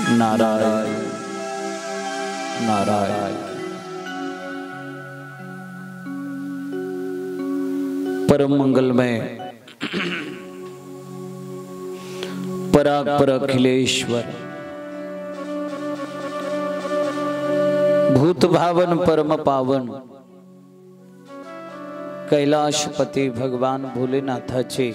नारायण नारायण। परम मंगलमय परात्पर अखिलेश्वर भूत भावन परम पावन कैलाशपती भगवान भोलेनाथाचे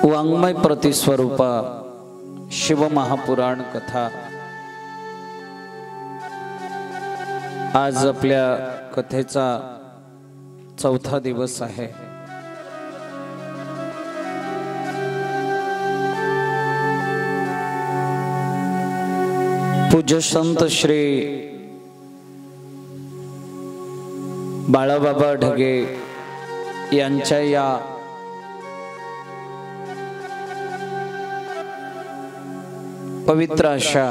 वाङ्मय प्रतिस्वरूपा शिव महापुराण कथा आज आपल्या कथेचा चौथा दिवस आहे। पूज्य संत श्री बाळाबाबा ढगे यांच्या या पवित्र अशा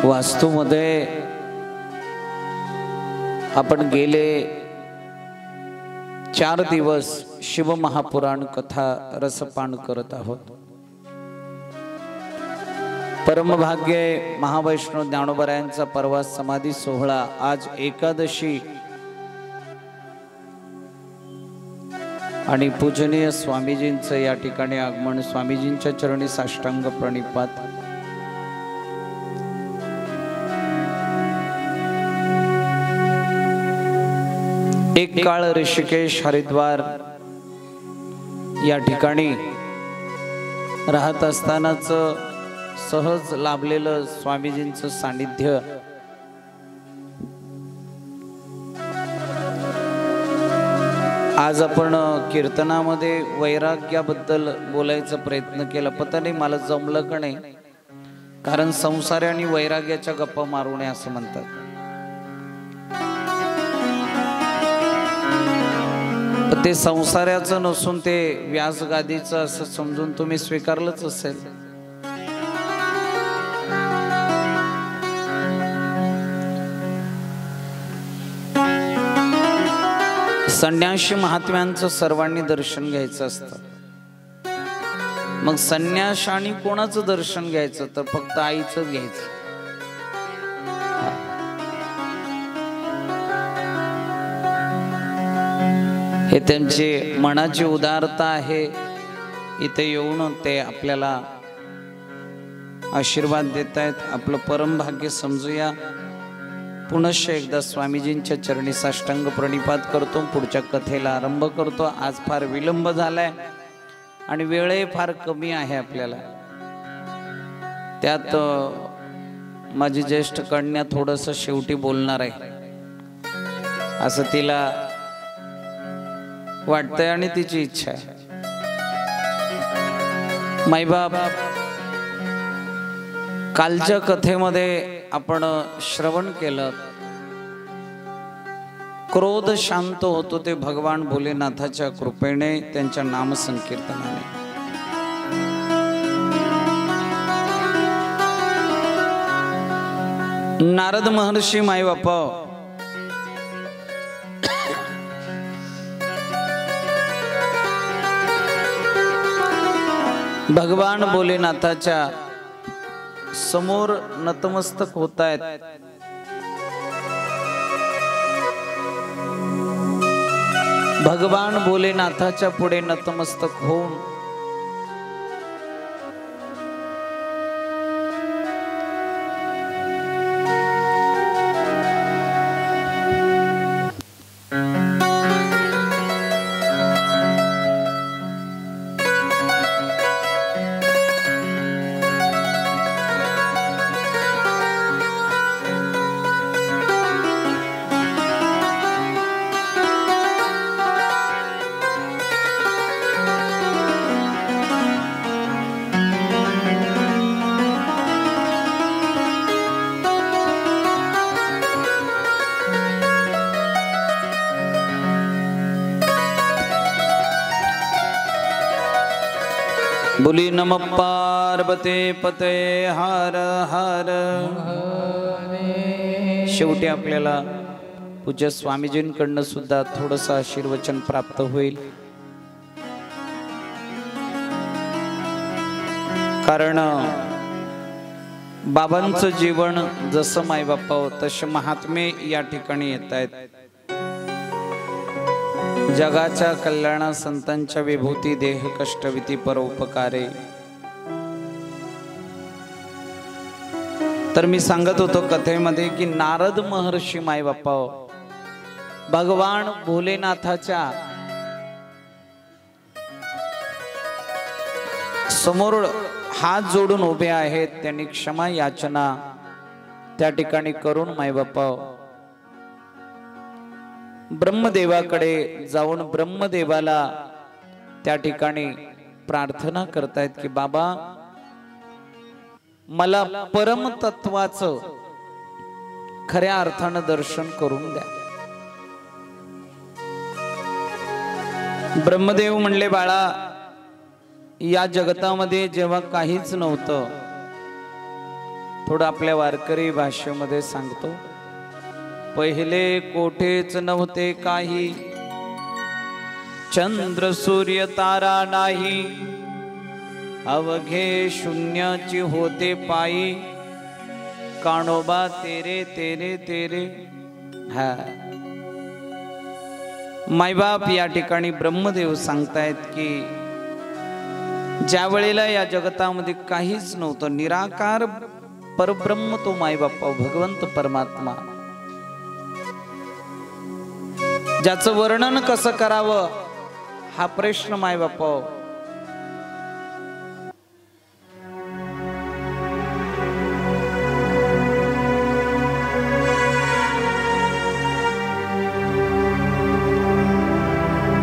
वास्तूमध्ये आपण गेले 4 दिवस शिव महापुराण कथा रसपान करत आहोत। परमभाग्य महावैष्णव ज्ञानोबरायांचा परवा समाधी सोहळा, आज एकादशी आणि पूजनीय स्वामीजींचं या ठिकाणी आगमन, स्वामीजींच्या चरणी साष्टांग प्रणिपात। एक काळ ऋषिकेश हरिद्वार या ठिकाणी राहत असतानाच सहज लाभलेलं स्वामीजींचं सानिध्य आज आपण कीर्तनामध्ये वैराग्याबद्दल बोलायचा प्रयत्न केला। पता नाही मला जमलं का नाही, कारण संसार आणि वैराग्याच्या गप्पा मारू नये असं म्हणतात। ते संसाराचं नसून ते व्यासगादीचं असं समजून तुम्ही स्वीकारलंच असेल। संन्यासी महात्म्यांचं सर्वांनी दर्शन घ्यायचं असतं। मग संन्यास आणि कोणाचं दर्शन घ्यायचं, तर फक्त आईचं घ्यायचं। हे त्यांची मनाची उदारता आहे। इथे येऊन ते आपल्याला आशीर्वाद देत आहेत। आपलं परम भाग्य समजूया। पुनश्च एकदा स्वामीजींच्या चरणी साष्टांग प्रणिपात करतो, पुढच्या कथेला आरंभ करतो। आज फार विलंब झालाय आणि वेळही फार कमी आहे आपल्याला। त्यात माझी ज्येष्ठ कन्या थोडंसं शेवटी बोलणार आहे असं तिला वाटतंय आणि तिची इच्छा आहे। माईबाप, कालच्या कथेमध्ये आपण श्रवण केलं, क्रोध शांत होतो ते भगवान भोलेनाथाच्या कृपेने, त्यांच्या नामसंकीर्तनाने। नारद महर्षी माईबापा भगवान भोलेनाथाच्या समोर नतमस्तक होत आहेत। भगवान भोलेनाथाच्या पुढे नतमस्तक होऊन बोली नमः पार्वते पते हर हर। शेवटी आपल्याला पूज्य स्वामीजींकडनं सुद्धा थोडंसं आशीर्वचन प्राप्त होईल। कारण बाबांचं जीवन जसं मायबापा तसे महात्मे या ठिकाणी येत आहेत। जगाच्या कल्याणा संतांच्या विभूती देह कष्टविती परोपकारे। तर मी सांगत होतो कथेमध्ये की नारद महर्षी मायबापा भगवान भोलेनाथाच्या समोर हात जोडून उभे आहेत। त्यांनी क्षमा याचना त्या ठिकाणी करून मायबापा ब्रह्मदेवाकडे जाऊन ब्रह्मदेवाला त्या ठिकाणी प्रार्थना करतायत की बाबा मला परमतत्वाचं खऱ्या अर्थानं दर्शन करून द्या। ब्रह्मदेव म्हणले बाळा या जगतामध्ये जेव्हा काहीच नव्हतं, थोडं आपल्या वारकरी भाषेमध्ये सांगतो, पहिले कोठेच नव्हते काही, चंद्र सूर्य तारा नाही, अवघे शून्याची होते पायी, काणोबा तेरे तेरे तेरे। हा मायबाप या ठिकाणी ब्रह्मदेव सांगतायत की ज्या वेळेला या जगतामध्ये काहीच नव्हतं, निराकार परब्रह्म तो मायबापा भगवंत परमात्मा, ज्याचं वर्णन कसं करावं हा प्रश्न मायबापा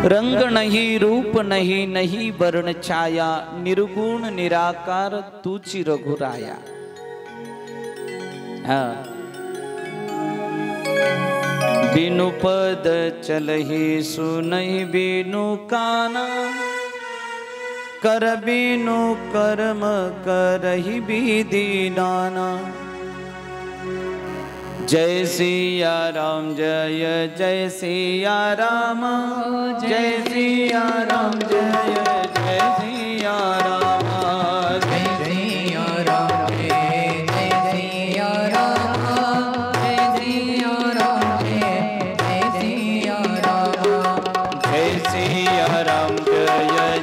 रंग नहीं रूप नहीं नहीं वर्ण छाया, निर्गुण निराकार तुची रघुराया। बिनु पद चलहि सुनहि बिनु काना, कर बिनु कर्म करहि विधि नाना। जय सिया राम जय जय सिया राम, जय सिया राम जय जय सिया राम, जय सिया राम जय सिया राम, जय सिया राम जय सिया राम, जय सिया राम जय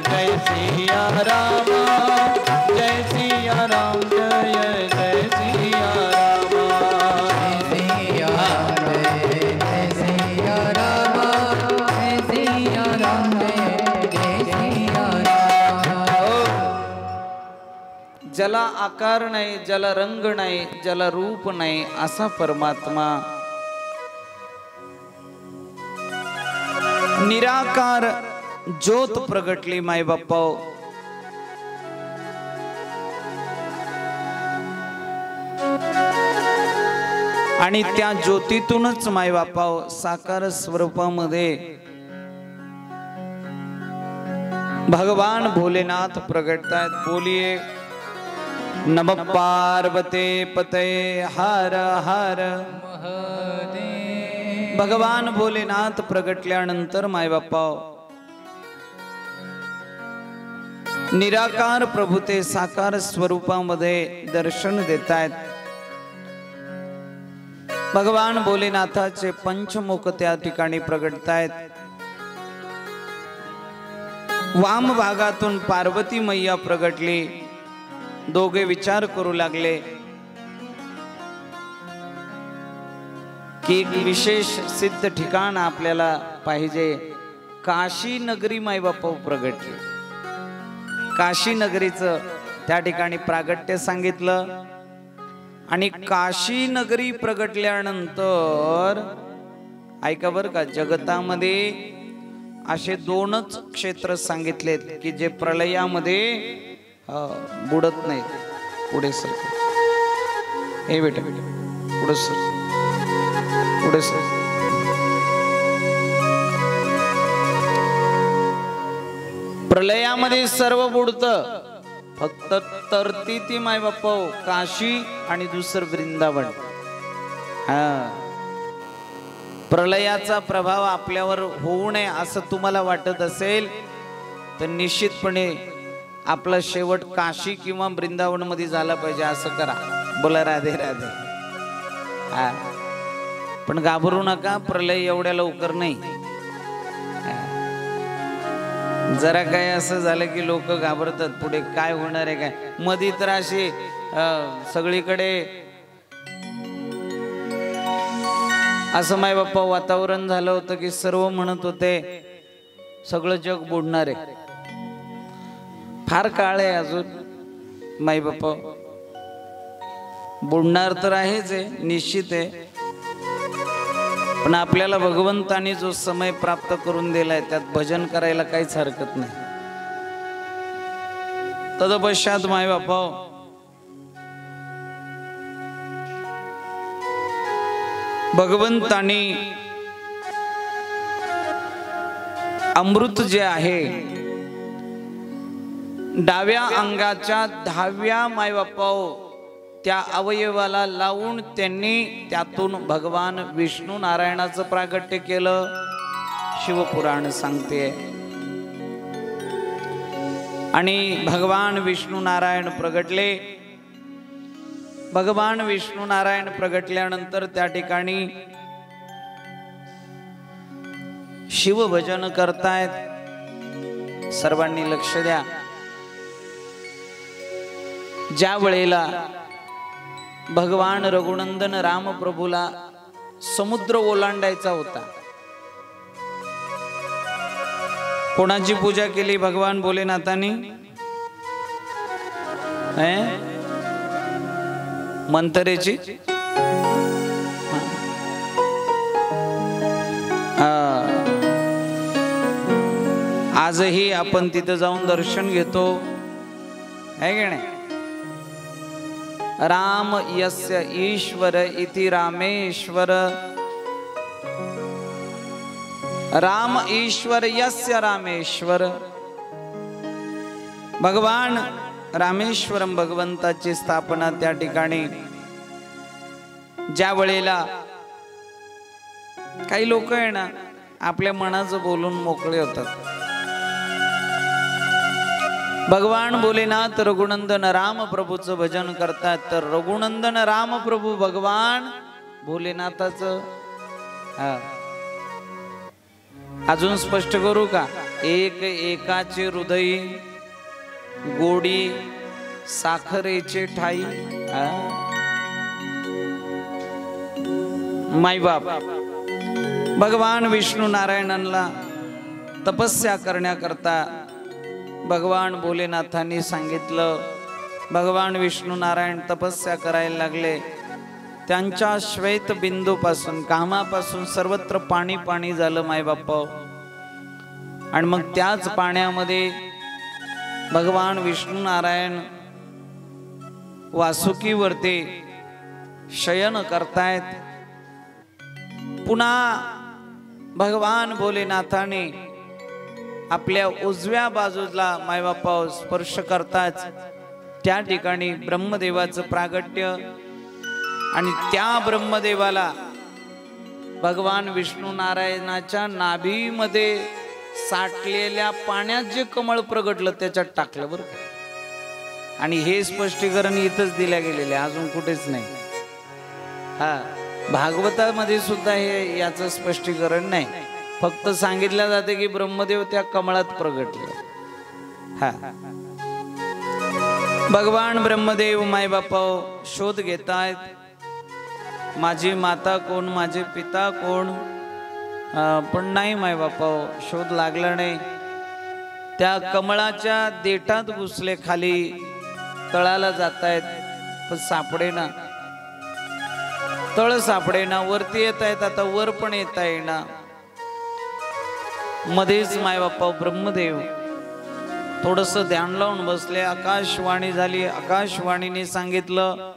जय सिया राम, जय सिया राम जय जय सिया राम। ज्याला आकार नाही, ज्याला रंग नाही, ज्याला रूप नाही, असा परमात्मा निराकार ज्योत प्रगटली मायबापा। आणि त्या ज्योतीतूनच मायबापा साकार स्वरूपामध्ये भगवान भोलेनाथ प्रगटतायत। बोलिए नमः पार्वते पते हर हर महादेव। भगवान भोलेनाथ प्रगटल्यानंतर मायबापा निराकार प्रभू ते साकार स्वरूपामध्ये दर्शन देतायत। भगवान भोलेनाथाचे पंचमुख त्या ठिकाणी प्रगटतायत। वाम भागातून पार्वती मैया प्रगटली। दोघे विचार करू लागले की एक विशेष सिद्ध ठिकाण आपल्याला पाहिजे। काशी नगरी मायबापा प्रगटली। काशी नगरीचं त्या ठिकाणी प्रागट्य सांगितलं। आणि काशी नगरी प्रगटल्यानंतर ऐका बरं का, जगतामध्ये असे दोनच क्षेत्र सांगितलेत की जे प्रलयामध्ये बुडत नाही। पुढे सर, हे बेटा पुढे सर, पुढे सर। प्रलयामध्ये सर्व बुडतं, फक्त तरती ती माय बाप्पा काशी आणि दुसरं वृंदावन। हा प्रलयाचा प्रभाव आपल्यावर होऊ नये असं तुम्हाला वाटत असेल तर निश्चितपणे आपला शेवट काशी किंवा वृंदावन मध्ये झाला पाहिजे असं करा. बोला राधे राधे. हा, पण घाबरू नका, प्रलय एवढ्या लवकर नाही. जरा काय असं झालं की लोक घाबरतात, पुढे काय होणार आहे काय. मध्ये तर असे सगळीकडे असं माय बाप्पा वातावरण झालं होतं की सर्व म्हणत होते सगळं जग बुडणार आहे. फार काळ आहे अजून माय बाप्पा, बुडणार तर आहेच आहे, निश्चित आहे. पण आपल्याला भगवंताने जो समय प्राप्त करून दिलाय त्यात भजन करायला काहीच हरकत नाही. तदपश्चात माय बापा भगवंताने अमृत जे आहे डाव्या अंगाच्या 10व्या माय बापा त्या अवयवाला लावून त्यांनी त्यातून भगवान विष्णू नारायणाचं प्रागट्य केलं. शिवपुराण सांगते. आणि भगवान विष्णू नारायण प्रगटले. भगवान विष्णू नारायण प्रगटल्यानंतर त्या ठिकाणी शिवभजन करतायत. सर्वांनी लक्ष द्या. ज्या वेळेला भगवान रघुनंदन राम प्रभूला समुद्र ओलांडायचा होता, कोणाची पूजा केली भगवान भोलेनाथांनी? मंतरेची. आजही आपण तिथं जाऊन दर्शन घेतो, है की नाही? राम यस्य ईश्वर इति रामेश्वर, राम ईश्वर यस्य रामेश्वर. भगवान रामेश्वरम भगवंताची स्थापना त्या ठिकाणी. ज्या वेळेला काही लोक आहे ना आपल्या मनाचं बोलून मोकळे होतात. भगवान भोलेनाथ रघुनंदन राम प्रभूचं भजन करतात, तर रघुनंदन राम प्रभू भगवान भोलेनाथाचं. अजून स्पष्ट करू का? एक एकाचे हृदय गोडी साखरेचे ठाई. मायबाप भगवान विष्णू नारायणांना तपस्या करण्याकरता भगवान भोलेनाथांनी सांगितलं. भगवान विष्णू नारायण तपस्या करायला लागले. त्यांच्या श्वेत बिंदू पासून कामापासून सर्वत्र पाणी पाणी झालं मायबाप्पा. आणि मग त्याच पाण्यामध्ये भगवान विष्णू नारायण वासुकीवरती शयन करतायत. पुन्हा भगवान भोलेनाथाने आपल्या उजव्या बाजूला मायबापा स्पर्श करताच त्या ठिकाणी ब्रह्मदेवाचं प्रागट्य. आणि त्या ब्रह्मदेवाला भगवान विष्णू नारायणाच्या नाभीमध्ये साठलेल्या पाण्यात जे कमळ प्रगटलं त्याच्यात टाकलं बरं. आणि हे स्पष्टीकरण इथंच दिल्या गेलेले, अजून कुठेच नाही. भागवतामध्ये सुद्धा हे याचं स्पष्टीकरण नाही. फक्त सांगितलं जाते की ब्रह्मदेव त्या कमळात प्रगटले. भगवान ब्रह्मदेव मायबापा शोध घेतायत. माझी माता कोण, माझे पिता कोण? पण नाही मायबापा, शोध लागला नाही. त्या कमळाच्या देठात घुसले, खाली तळाला जातायत पण सापडे ना. तळ सापडे ना. वरती येत आहेत, आता वर पण येता येईना. मध्येच मायबापा ब्रह्मदेव थोडस ध्यान लावून बसले. आकाशवाणी झाली. आकाशवाणीने सांगितलं,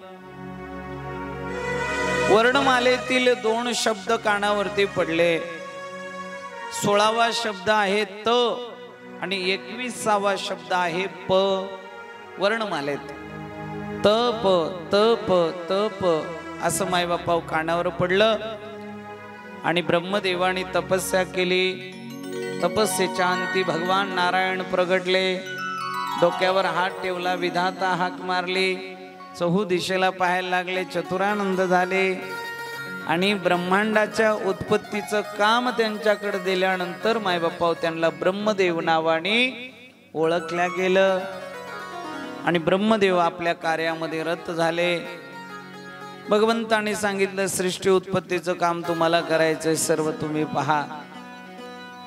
वर्णमालेतील 2 शब्द कानावरती पडले. 16वा शब्द आहे त आणि 21वा शब्द आहे प. वर्णमालेत तप तप तप असं मायबापा कानावर पडलं. आणि ब्रह्मदेवाने तपस्या केली। तपस्येच्या अंती भगवान नारायण प्रगटले, डोक्यावर हात ठेवला, विधाता हाक मारली, चहू दिशेला पाहायला लागले, चतुरानंद झाले आणि ब्रह्मांडाच्या उत्पत्तीचं काम त्यांच्याकडे दिल्यानंतर मायबापा त्यांना ब्रह्मदेव नावाने ओळखल्या गेलं आणि ब्रह्मदेव आपल्या कार्यामध्ये रत झाले। भगवंताने सांगितलं सृष्टी उत्पत्तीचं काम तुम्हाला करायचंय, सर्व तुम्ही पहा।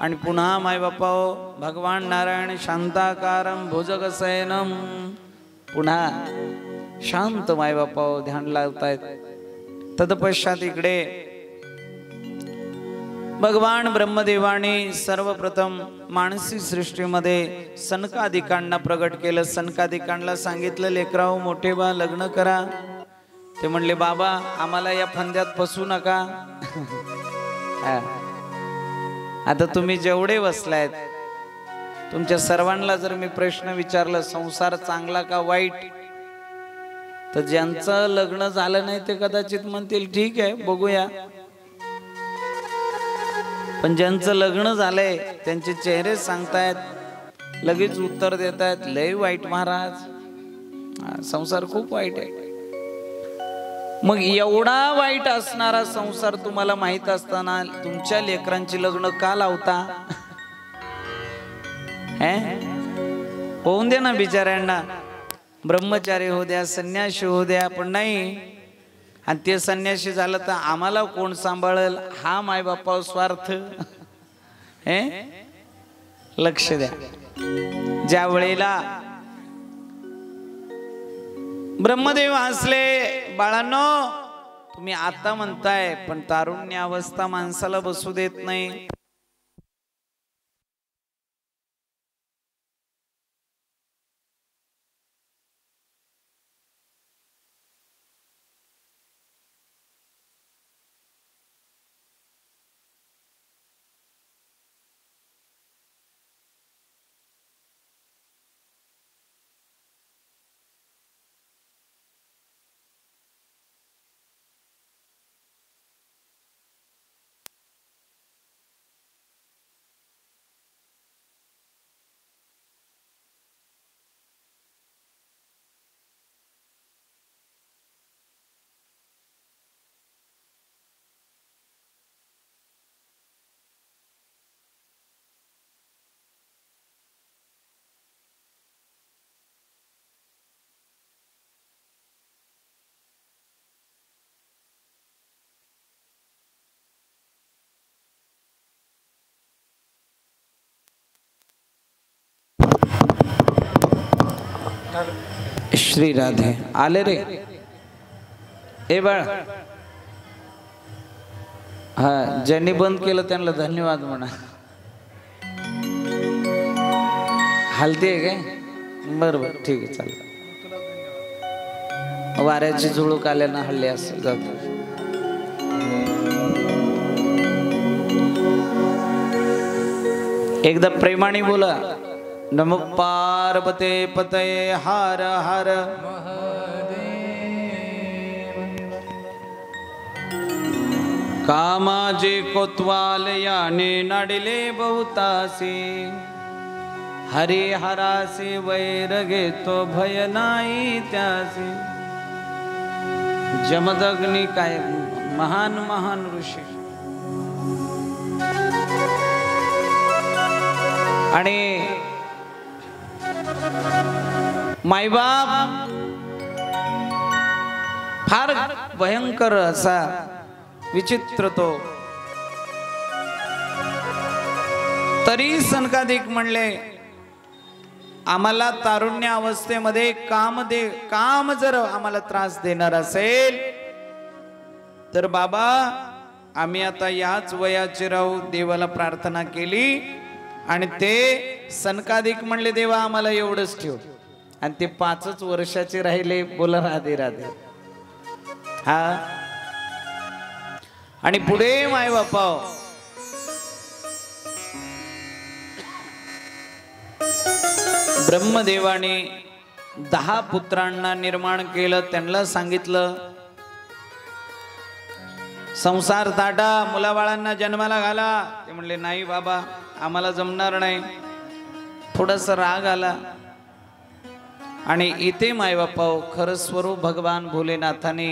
आणि पुन्हा मायबापा भगवान नारायण शांताकारम भुजगशयनम, पुन्हा शांत मायबापा ध्यान लावतायत। तत्पश्चात इकडे भगवान ब्रह्मदेवाने सर्वप्रथम मानसी सृष्टीमध्ये सनकादिकांना प्रगट केलं। सनकादिकांना सांगितलं लेकराव मोठे बा लग्न करा। ते म्हणले बाबा आम्हाला या फंद्यात फसू नका। आता तुम्ही जेवढे बसलायत तुमच्या सर्वांना जर मी प्रश्न विचारला संसार चांगला का वाईट, तर ज्यांचं लग्न झालं नाही ते कदाचित म्हणतील ठीक आहे बघूया, पण ज्यांचं लग्न झालंय त्यांचे चेहरे सांगतायत, लगेच उत्तर देतायत लय वाईट महाराज, संसार खूप वाईट आहे। मग एवढा वाईट असणारा संसार तुम्हाला माहित असताना तुमच्या लेकरांची लग्न का लावता? होऊन दे ना बिचाऱ्यांना, ब्रह्मचारी हो द्या, संन्यासी हो द्या, पण नाही। आणि ते संन्यासी झालं तर आम्हाला कोण सांभाळेल, हा मायबापा स्वार्थ। लक्ष द्या, ज्या वेळेला ब्रह्मदेव हसले, बाळांनो तुम्ही आता म्हणताय पण तारुण्य अवस्था माणसाला बसू देत नाही। श्री राधे आले रे, ए बाळ, हा ज्यांनी बंद केलं त्यांना धन्यवाद म्हणा। हलते काय? बरोबर ठीक आहे चालेल। वाऱ्याची झुळूक आल्यानं हल्ले असेल जात। एकदा प्रेमाने बोला, नमो पार्वते पतये हर हर कामाजे कोतवाल याने नाडिले बहुतासी, हरी हरासी वैर घेतो भय नाही त्यासी। जमदग्नी काय महान महान ऋषी आणि मायबाप फार भयंकर असा विचित्र तो, तरी सनकादिक म्हणले आम्हाला तारुण्य अवस्थेमध्ये काम जर आम्हाला त्रास देणार असेल तर बाबा आम्ही आता याच वयाचे राहू। देवाला प्रार्थना केली आणि ते सनकादिक म्हणले देवा आम्हाला एवढंच ठेव, आणि ते 5च वर्षाचे राहिले। बोला राधे राधे। हा आणि पुढे माय बापा ब्रह्मदेवाने 10 पुत्रांना निर्माण केलं। त्यांना सांगितलं संसार ताटा, मुलाबाळांना जन्माला घाला. ते म्हणले नाही बाबा आम्हाला जमणार नाही. थोडासा राग आला आणि इथे मायबापा खरं स्वरूप भगवान भोलेनाथाने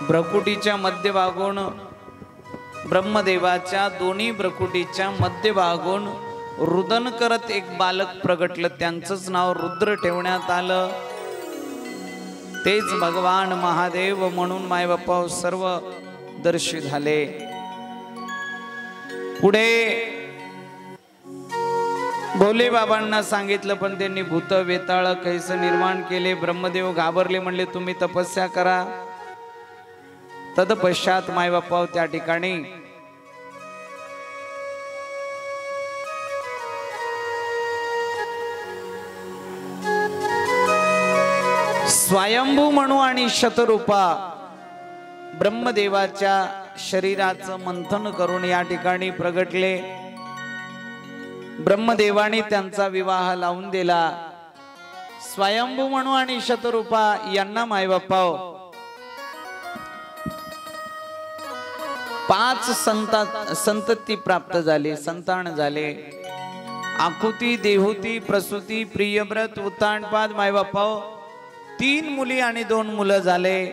भ्रकुटीच्या मध्यभागून, ब्रह्मदेवाच्या दोन्ही भ्रकुटीच्या मध्यभागून रुदन करत एक बालक प्रगटलं. त्यांचंच नाव रुद्र ठेवण्यात आलं. तेच भगवान महादेव म्हणून मायबापा सर्व दर्शी झाले. पुढे भोले बाबांना सांगितलं पण त्यांनी भूत वेताळ कैस निर्माण केले. ब्रह्मदेव घाबरले, म्हणले तुम्ही तपस्या करा. तदपश्चात मायबापा त्या ठिकाणी स्वयंभू म्हणू आणि शतरूपा ब्रह्मदेवाच्या शरीराचं मंथन करून या ठिकाणी प्रगटले. ब्रह्मदेवाने त्यांचा विवाह लावून दिला. स्वयंभू म्हणू आणि शतरूपा यांना मायबापा 5 संतती प्राप्त झाली, संतान झाले. आकुती, देहुती, प्रसूती, प्रियव्रत, उत्तानपाद मायबापा 3 मुली आणि 2 मुलं झाले.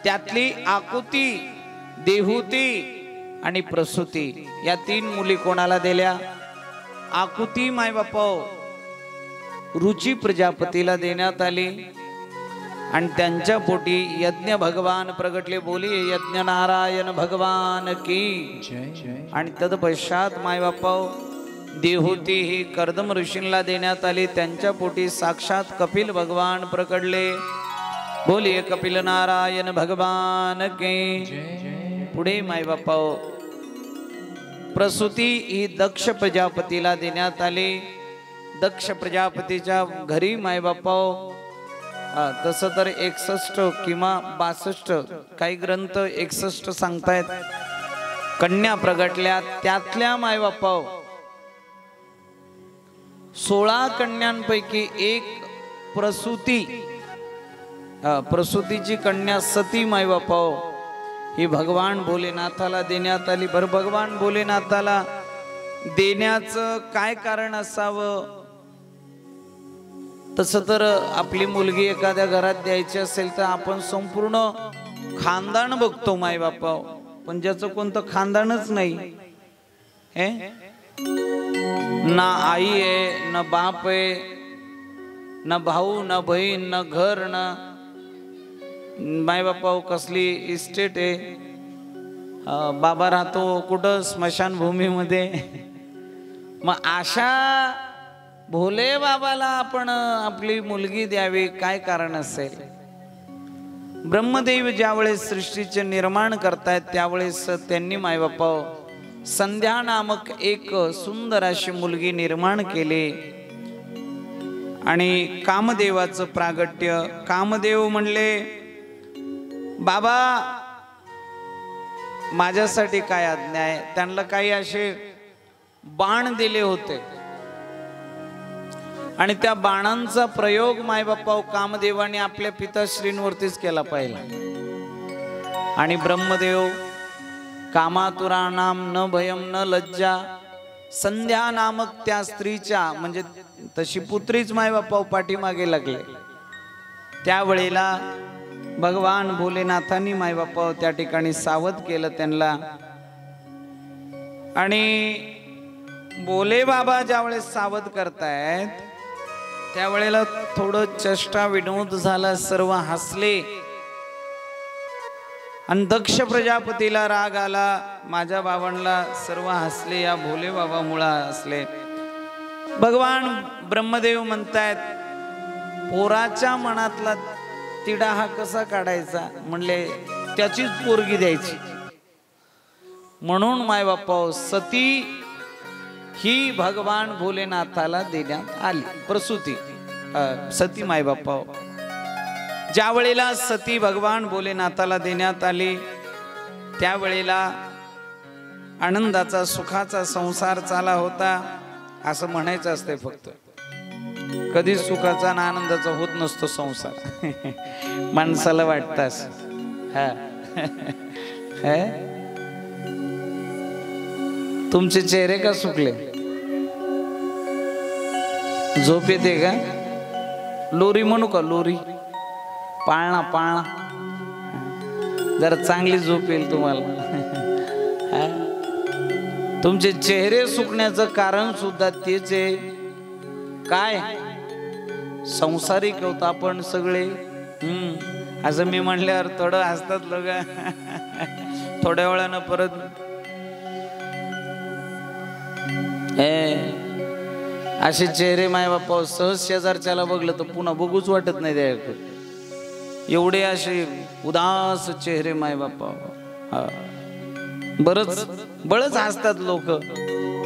त्यातली आकुती, देहुती आणि प्रसूती या 3 मुली कोणाला दिल्या? आकुती मायबापा रुची प्रजापतीला देण्यात आली आणि त्यांच्या पोटी यज्ञ भगवान प्रगटले. बोली यज्ञ नारायण भगवान की. आणि तदपश्चात मायबापा देहुती ही कर्दम ऋषींना देण्यात आली. त्यांच्या पोटी साक्षात कपिल भगवान प्रकटले. बोलिये कपिल नारायण भगवान के. पुढे मायबापा प्रसूती ही दक्ष प्रजापतीला देण्यात आली. दक्ष प्रजापतीच्या घरी मायबापा तसं तर 61 किंवा 62 काही ग्रंथ 61 सांगतायत कन्या प्रगटल्या. त्यातल्या मायबापा 16 कन्यांपैकी एक प्रसूती, प्रसूतीची कन्या सती मायबापा ही भगवान भोलेनाथाला देण्यात आली. बरं भगवान भोलेनाथाला देण्याचं काय कारण असावं? तसं तर आपली मुलगी एखाद्या घरात द्यायची असेल तर आपण संपूर्ण खानदान बघतो मायबापा, पण ज्याचं कोणतं खानदानच नाही, हे ना आई आहे, ना बाप आहे, ना भाऊ, ना बहीण, ना घर, ना मायबापा कसली इस्टेट आहे. बाबा राहतो कुठं स्मशानभूमीमध्ये. मग अशा भोले बाबाला आपण आपली मुलगी द्यावी, काय कारण असेल? ब्रह्मदेव ज्यावेळेस सृष्टीचे निर्माण करतायत त्यावेळेस त्यांनी मायबापा संध्या नामक एक सुंदर अशी मुलगी निर्माण केली आणि कामदेवाचं प्रागट्य. कामदेव म्हणले बाबा माझ्यासाठी काय आज्ञा आहे? त्यांना काही असे बाण दिले होते आणि त्या बाणांचा प्रयोग मायबापा कामदेवाने आपल्या पिताश्रींवरतीच केला पाहिला. आणि ब्रह्मदेव कामातुराणाम न भयम न लज्जा संध्या नामक त्या स्त्रीच्या म्हणजे तशी पुत्रीच मायबापा पाठीमागे लागले. त्यावेळेला भगवान भोलेनाथांनी मायबापा त्या ठिकाणी सावध केलं त्यांना. आणि भोले बाबा ज्यावेळेस सावध करतायत त्यावेळेला थोडं चेष्टा विनोद झाला, सर्व हसले आणि दक्ष प्रजापतीला राग आला. माझ्या बाबांना सर्व हसले, या भोले बाबा मुळे हसले. भगवान ब्रह्मदेव म्हणतायत पोराच्या मनातला तिडा हा कसा काढायचा? म्हणले त्याचीच पोरगी द्यायची. म्हणून मायबापा सती ही भगवान भोलेनाथाला देण्यात आली. प्रसूती सती मायबापा ज्या वेळेला सती भगवान भोलेनाथाला देण्यात आली त्यावेळेला आनंदाचा सुखाचा संसार चाला होता असं म्हणायचं असते. फक्त कधी सुखाचा आणि आनंदाचा होत नसतो संसार. माणसाला वाटतं असं. तुमचे चेहरे का सुकले? झोप येते का? लोरी म्हणू का? लोरी पाळणा पाळणा, जरा चांगली झोप येईल तुम्हाला. तुमचे चेहरे सुकण्याचं कारण सुद्धा तेच आहे. काय संसारिक होत आपण सगळे. असं मी म्हणल्यावर थोडं हसतात लोक. थोड्या वेळानं परत असे चेहरे माय बापा सहज शेजारच्याला बघलं तर पुन्हा बघूच वाटत नाही त्याकडे. एवढे असे उदास चेहरे माय बापा. बळच हसतात लोक,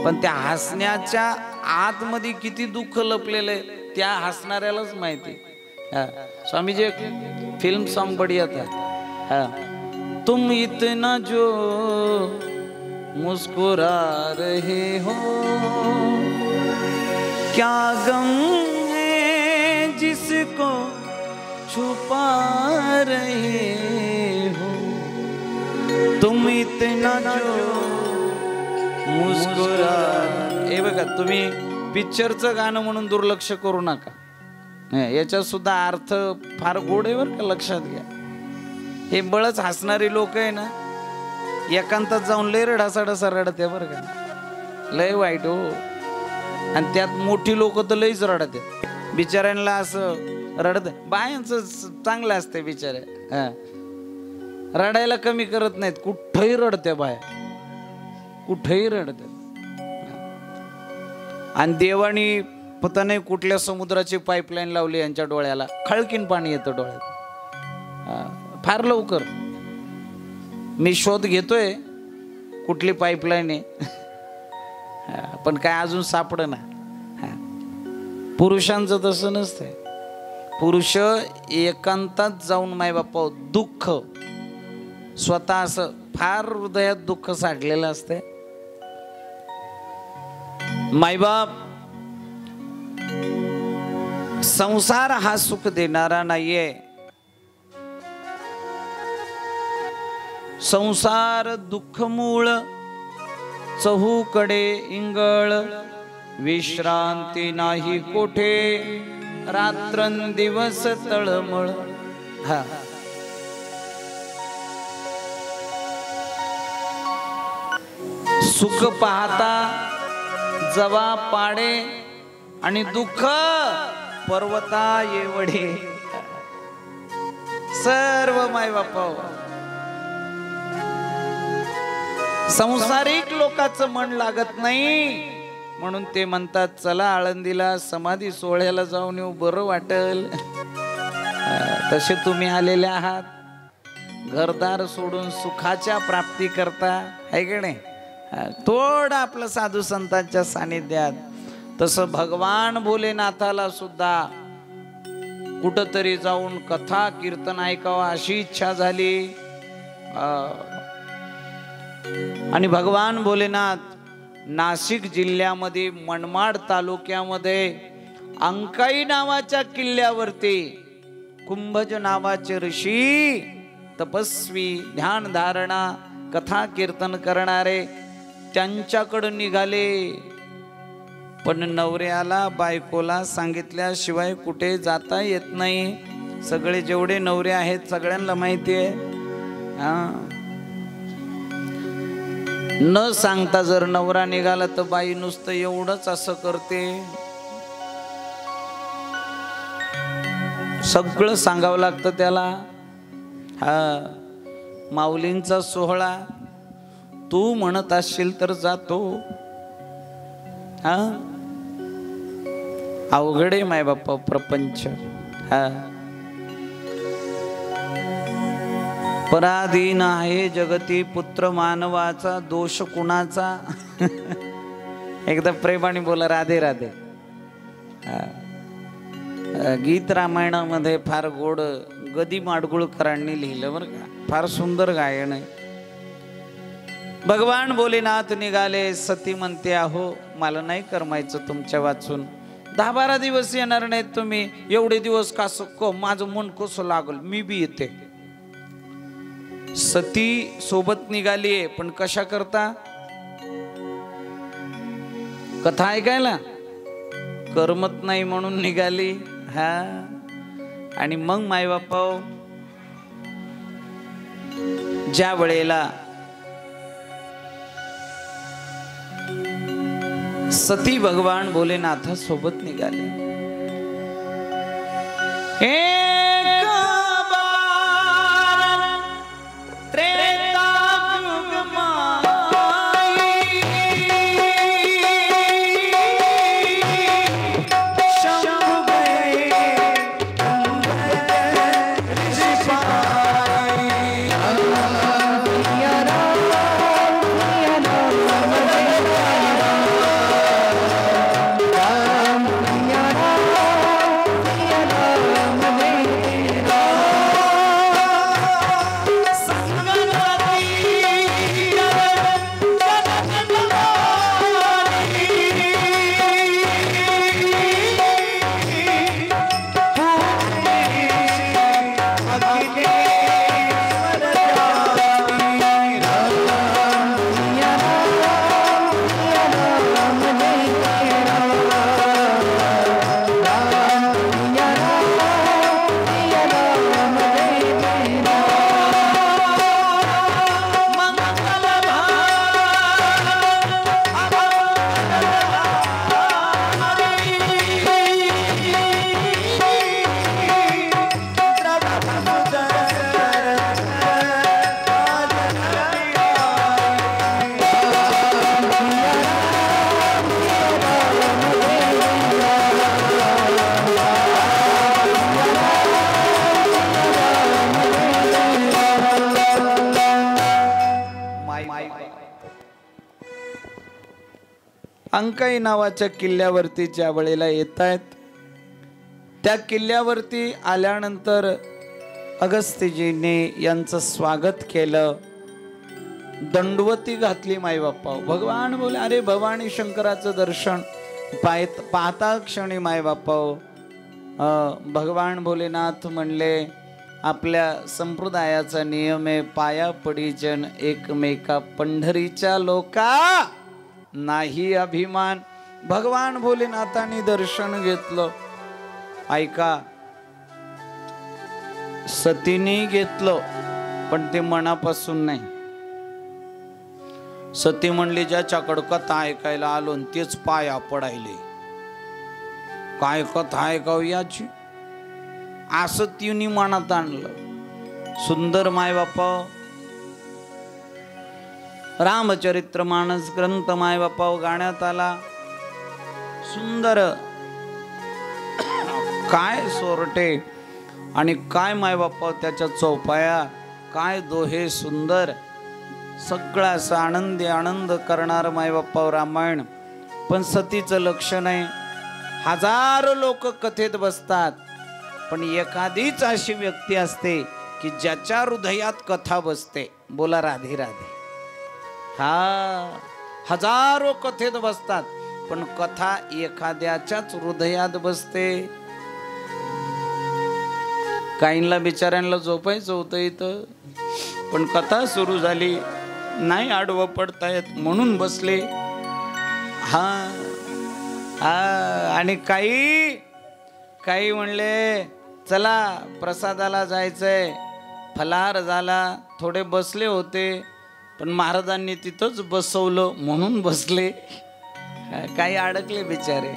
पण त्या हसण्याच्या आतमध्ये किती दुःख लपलेलं आहे त्या हसणाऱ्यालाच माहिती. स्वामीजी एक फिल्म सॉन्ग बढ़िया था. तुम इतना जो मुस्कुरा रहे हो, क्या गम है जिसको छुपा रहे हो, तुम इतना जो मुस्कुरा. हे बघा, तुम्ही पिक्चरचं गाणं म्हणून दुर्लक्ष करू नका. याच्यात सुद्धा अर्थ फार गोड आहे बरं का, लक्षात घ्या. हे बळच हसणारी लोक आहे ना, एकांतात जाऊन लय रडासाडसा रडते बरं का, लय वाईट हो. आणि त्यात मोठी लोक तर लयच रडते. बिचाऱ्यांना असं रडत, बायांचं चांगलं असते बिचाऱ्या, रडायला कमी करत नाहीत. कुठंही रडते बाया, कुठंही रडते. आणि देवानी पता नाही कुठल्या समुद्राची पाईपलाईन लावली यांच्या डोळ्याला, खळकीन पाणी येतं डोळ्यात फार लवकर. मी शोध घेतोय कुठली पाईपलाईन आहे, पण काय अजून सापडं ना. पुरुषांचं तसं नसतंय. पुरुष एकांतात जाऊन मायबापा दुःख स्वतः असं फार हृदयात दुःख साठलेलं असते. मायबाप संसार हा सुख देणारा नाहीये. संसार दुःख मूळ, चहूकडे इंगळ, विश्रांती नाही कोठे, रात्रंदिवस तळमळ. सुख पाहता जवा पाडे, आणि दुःख पर्वता येवढे. सर्व माय बापा संसारिक लोकांचं मन लागत नाही, म्हणून ते म्हणतात चला आळंदीला समाधी सोहळ्याला जाऊन येऊ, बरं वाटेल. तसे तुम्ही आलेले आहात, घरदार सोडून सुखाच्या प्राप्ती करता, आहे की नाही. थोडं आपलं साधू संतांच्या सानिध्यात. तसं भगवान भोलेनाथाला सुद्धा कुठंतरी जाऊन कथा कीर्तन ऐकावं अशी इच्छा झाली. आणि भगवान भोलेनाथ नाशिक जिल्ह्यामध्ये मनमाड तालुक्यामध्ये अंकाई नावाच्या किल्ल्यावरती कुंभज नावाचे ऋषी, तपस्वी, ध्यान धारणा, कथा कीर्तन करणारे त्यांच्याकडे निघाले. पण नवऱ्याला बायकोला सांगितल्याशिवाय कुठे जाता येत नाही. सगळे जेवढे नवरे आहेत सगळ्यांना माहिती आहे. न सांगता जर नवरा निघाला तर बाई नुसतं एवढंच असं करते. सगळं सांगावं लागतं त्याला. माऊलींचा सोहळा तू म्हणत असशील तर जातो. अवघडे माय बाप्पा प्रपंच. पराधीन आहे जगती पुत्र मानवाचा, दोष कुणाचा. एकदा प्रेमाने बोला राधे राधे. गीत रामायणामध्ये फार गोड गदी माडगुळकरांनी लिहिलं बरं का, फार सुंदर गायन आहे. भगवान भोलेनाथ निघाले. सती म्हणते अहो मला नाही करमायचं तुमच्या वाचून, 10-12 दिवस येणार नाहीत तुम्ही, एवढे दिवस कसं माझं मन कसं लागल, मी बी येते. सती सोबत निघालीये, पण कशा करता? कथा ऐकायला करमत नाही म्हणून निघाली. हा, आणि मग मायबापा ज्या वेळेला सती भगवान भोलेनाथ सोबत निघाले, अंकाई नावाच्या किल्ल्यावरती ज्या वेळेला येत आहेत, त्या किल्ल्यावरती आल्यानंतर अगस्त्यजीने यांचं स्वागत केलं, दंडवती घातली मायबापा. भगवान बोले, अरे भवानी शंकराचं दर्शन पाहता क्षणी मायबापा भगवान भोलेनाथ म्हणले, आपल्या संप्रदायाचा नियम आहे, पाया पडी जन एकमेका, पंढरीच्या लोका नाही अभिमान. भगवान भोलेनाथांनी दर्शन घेतलं. ऐका, सतीने घेतलं पण ते मनापासून नाही. सती म्हणली, ज्याच्याकडं कथा ऐकायला आलो तेच पाया पडायले, काय कथा ऐकाव याची, असं तिने मनात आणलं. सुंदर मायबापा रामचरित्र मानस ग्रंथ मायबापा गाण्यात आला. सुंदर, काय सोरटे आणि काय मायबापा त्याच्या चौपाया, काय दोहे सुंदर, सगळा असं आनंदी आनंद करणार मायबापा रामायण. पण सतीचं लक्ष नाही. हजारो लोक कथेत बसतात, पण एखादीच अशी व्यक्ती असते की ज्याच्या हृदयात कथा बसते. बोला राधे राधे. हा, हजारो कथेत बसतात पण कथा एखाद्याच्याच हृदयात बसते. काहींना बिचाऱ्यांना झोपायचं होतं इथं, पण कथा सुरू झाली, नाही आडवं पडतायत म्हणून बसले. हा, आणि काही म्हणले चला प्रसादाला जायचंय, फलाहार झाला, थोडे बसले होते पण महाराजांनी तिथंच बसवलं म्हणून बसले. काही अडकले बिचारे.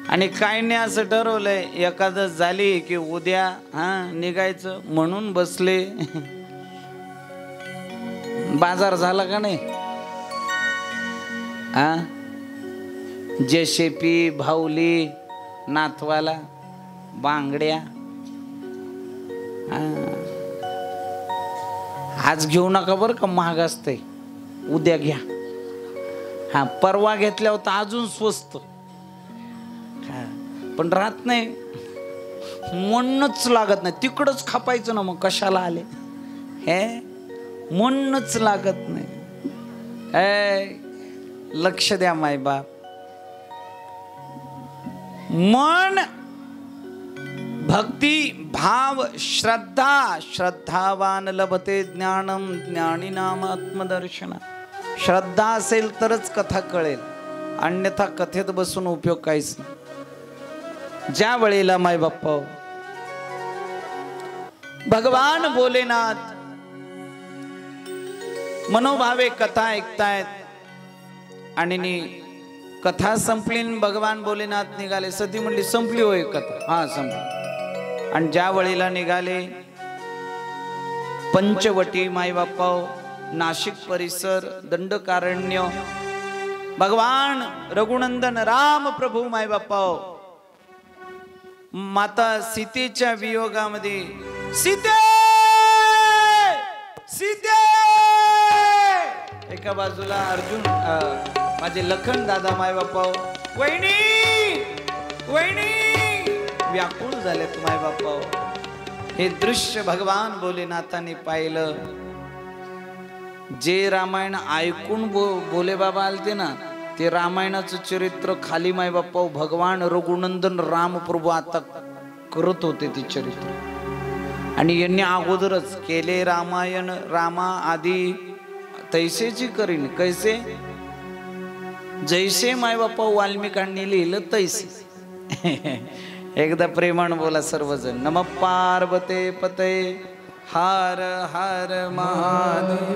आणि काहींनी असं ठरवलंय एकादश झाली की उद्या निघायचं म्हणून बसले. बाजार झाला का नाही? जेशेपी, भाऊली, नाथवाला, बांगड्या. आज घेऊ नका बरं का, महाग असते, उद्या घ्या. हा, परवा घेतल्यावर तर अजून स्वस्त. पण राहत नाही, मनच लागत नाही. तिकडच खापायचं ना, मग कशाला आले हे, मनच लागत नाही. लक्ष द्या माय बाप. मन भक्ती भाव श्रद्धा, श्रद्धावान लभते ज्ञानम, ज्ञानी नाम आत्मदर्शन. श्रद्धा असेल तरच कथा कळेल, अन्यथा कथेत बसून उपयोग काहीच नाही. ज्या वेळेला माय बाप्पा भगवान भोलेनाथ मनोभावे कथा ऐकतायत आणि कथा संपली, भगवान भोलेनाथ निघाले. सती म्हणली संपली होय कथा? हा संपली. आणि ज्या वेळेला निघाले पंचवटी माय बाप्पा, नाशिक परिसर, दंडकारण्य, भगवान रघुनंदन राम प्रभू माय बाप्पा माता सीतेच्या वियोगामध्ये, सीते सीते, एका बाजूला अर्जुन माझे लखन दादा माय बाप्पा, वहिनी वहिनी, व्याकुळ झालेत माय बाप्पा. हे दृश्य भगवान भोलेनाथाने पाहिलं. जे रामायण ऐकून भोले बाबा आलते ना, ते रामायणाचं चरित्र खाली माय बाप्पा भगवान रघुनंदन राम प्रभू आता करत होते ते चरित्र. आणि यांनी अगोदरच केले रामायण, रामा आधी तैसेची करीन कैसे, जैसे माय बाप्पा वाल्मिकांनी लिहिलं तैसे. एकदा प्रेमान बोला सर्वजण. नम पार्वते पते हर हर महादेव.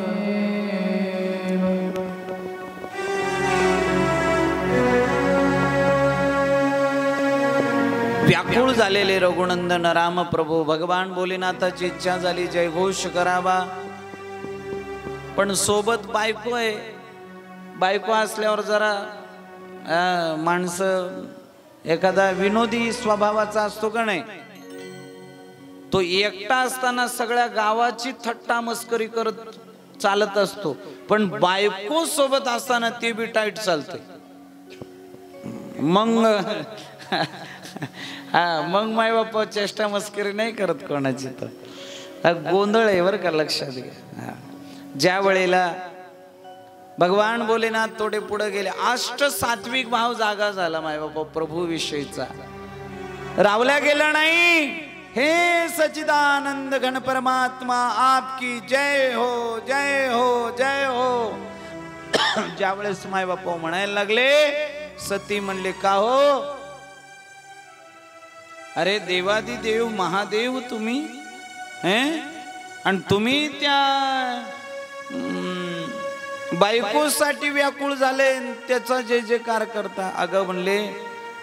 व्याकुळ झालेले रघुनंदन राम प्रभू, भगवान भोलेनाथाची इच्छा झाली जयघोष करावा, पण सोबत बायको आहे. बायको असल्यावर जरा माणसं एखादा विनोदी स्वभावाचा असतो का नाही, तो एकटा असताना सगळ्या गावाची थट्टा मस्करी करत चालत असतो, पण बायको सोबत असताना ते बी टाईट चालते. मग मग माय बाप्पा चेष्टा मस्करी नाही करत कोणाची, तर गोंधळ आहे बरं का, लक्षात घ्या. ज्या वेळेला भगवान भोलेनाथ थोडे पुढे गेले, अष्ट सात्विक भाव जागा झाला माय बाप्पा प्रभू विषयीचा, रावल्या गेला नाही. हे सच्चिदानंद घन परमात्मा आपकी जय हो, जय हो, जय हो. ज्या वेळेस माय बाप्पा म्हणायला लागले, सती म्हणले का हो, अरे देवादी देव महादेव तुम्ही हैं, आणि तुम्ही त्या बायकोसाठी व्याकुळ झाले, त्याचा जय जयकार करता. अगं म्हणले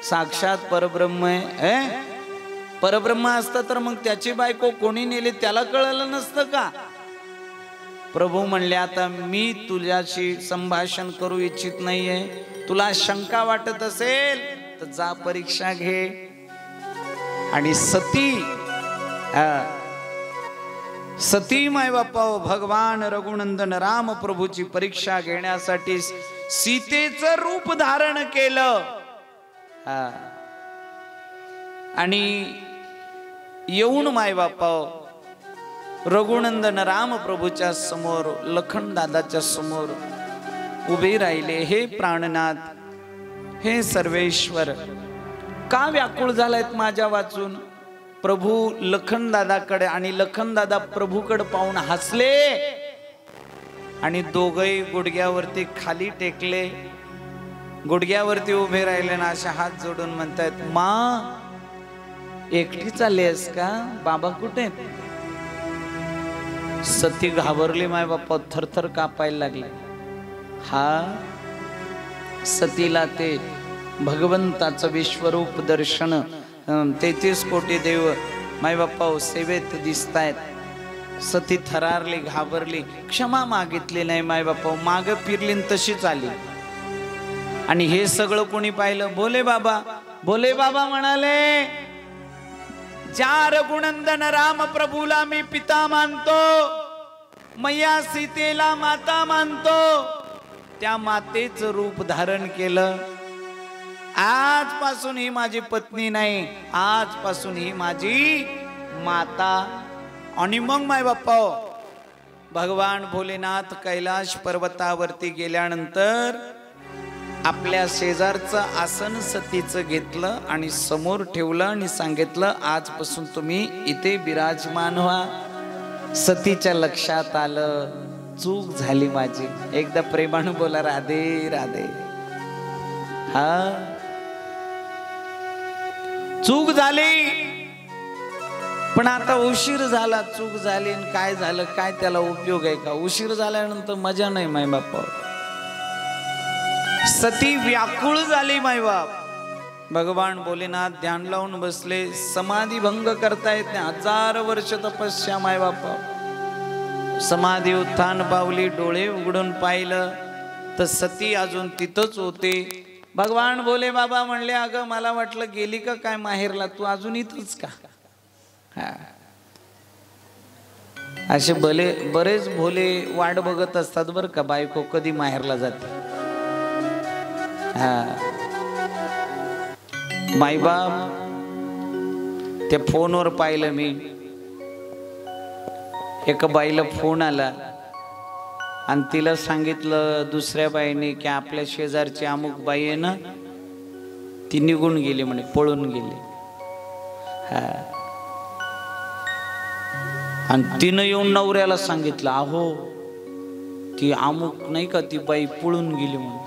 साक्षात परब्रह्म आहे. परब्रह्म असतं तर मग त्याची बायको कोणी नेली त्याला कळलं नसतं का? प्रभू म्हणले आता मी तुझ्याशी संभाषण करू इच्छित नाहीये, तुला शंका वाटत असेल तर जा परीक्षा घे. आणि सती माय बाप्पा भगवान रघुनंदन राम प्रभूची परीक्षा घेण्यासाठी सीतेचं रूप धारण केलं. आणि येऊन माय बाप्पा रघुनंदन राम प्रभूच्या समोर, लखन दादाच्या समोर उभे राहिले. हे प्राणनाथ, हे सर्वेश्वर, का व्याकुळ झालायत माझ्या वाचून? प्रभू लखन दादाकडे आणि लखन दादा प्रभूकडे पाहून हसले आणि दोघही गुडघ्यावरती खाली टेकले, गुडघ्यावरती उभे राहिले ना अशा हात जोडून म्हणतायत, मा एकटी चाललीस का? बाबा कुठे? सती घाबरली माय बाप्पा, थरथर कापायला लागले. हा सतीला ते भगवंताचं विश्वरूप दर्शन 33 कोटी देव माय बाप्पा सेवेत दिसतायत. सती थरारली, घाबरली, क्षमा मागितली नाही माय बाप्पा, माग फिरली तशीच आली. आणि हे सगळं कोणी पाहिलं? भोले बाबा. भोले बाबा म्हणाले, ज्या रघुनंदन राम प्रभूला मी पिता मानतो, मैया सीतेला माता मानतो, त्या मातेचं रूप धारण केलं. आजपासून ही माझी पत्नी नाही, आजपासून ही माझी माता. आणि मग माय बाप्पा भगवान भोलेनाथ कैलाश पर्वतावरती गेल्यानंतर आपल्या शेजारचं आसन सतीचं घेतलं आणि समोर ठेवलं आणि सांगितलं, आजपासून तुम्ही इथे विराजमान व्हा. सतीच्या लक्षात आलं, चूक झाली माझी. एकदा प्रेमानं बोला, राधे राधे. हा, चूक झाली, पण आता उशीर झाला. चूक झाली आणि काय झालं, काय त्याला उपयोग आहे का? उशीर झाल्यानंतर मजा नाही माय बाप. सती व्याकुळ झाली माय बाप. भगवान भोलेनाथ ध्यान लावून बसले, समाधी भंग करतायत. 1000 वर्ष तपस्या माय बाप. समाधी उत्थान पावली, डोळे उघडून पाहिलं तर सती अजून तिथंच होते. भगवान भोले बाबा म्हणले, अगं मला वाटलं गेली का काय माहेरला, तू अजून इथंच का? हा, असे बरेच भोले वाट बघत असतात बरं का, बायको कधी माहेरला जाते. हा, मायबाप त्या फोनवर पाहिलं मी, एका बाईला फोन आला आणि तिला सांगितलं दुसऱ्या बाईने की आपल्या शेजारची अमुक बाई आहे ना, ती निघून गेली म्हणे, पळून गेली. हा, आणि तिनं येऊन नवऱ्याला सांगितलं, अहो ती अमुक नाही का, ती बाई पळून गेली म्हणून.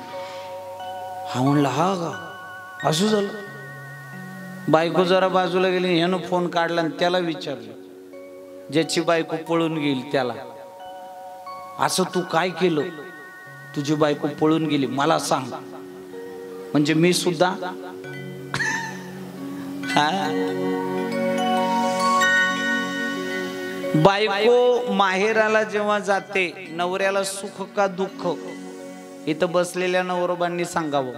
हा म्हणला, हा का, असं झालं? बायको जरा बाजूला गेली, ह्यानं फोन काढला आणि त्याला विचारलं, ज्याची बायको पळून गेली त्याला, असं तू काय केलं, तुझी बायको पळून गेली, मला सांग. म्हणजे मी सुद्धा बायको माहेराला जेव्हा जाते, नवऱ्याला सुख का दुःख, इथं बसलेल्या नवरोबांनी सांगावं.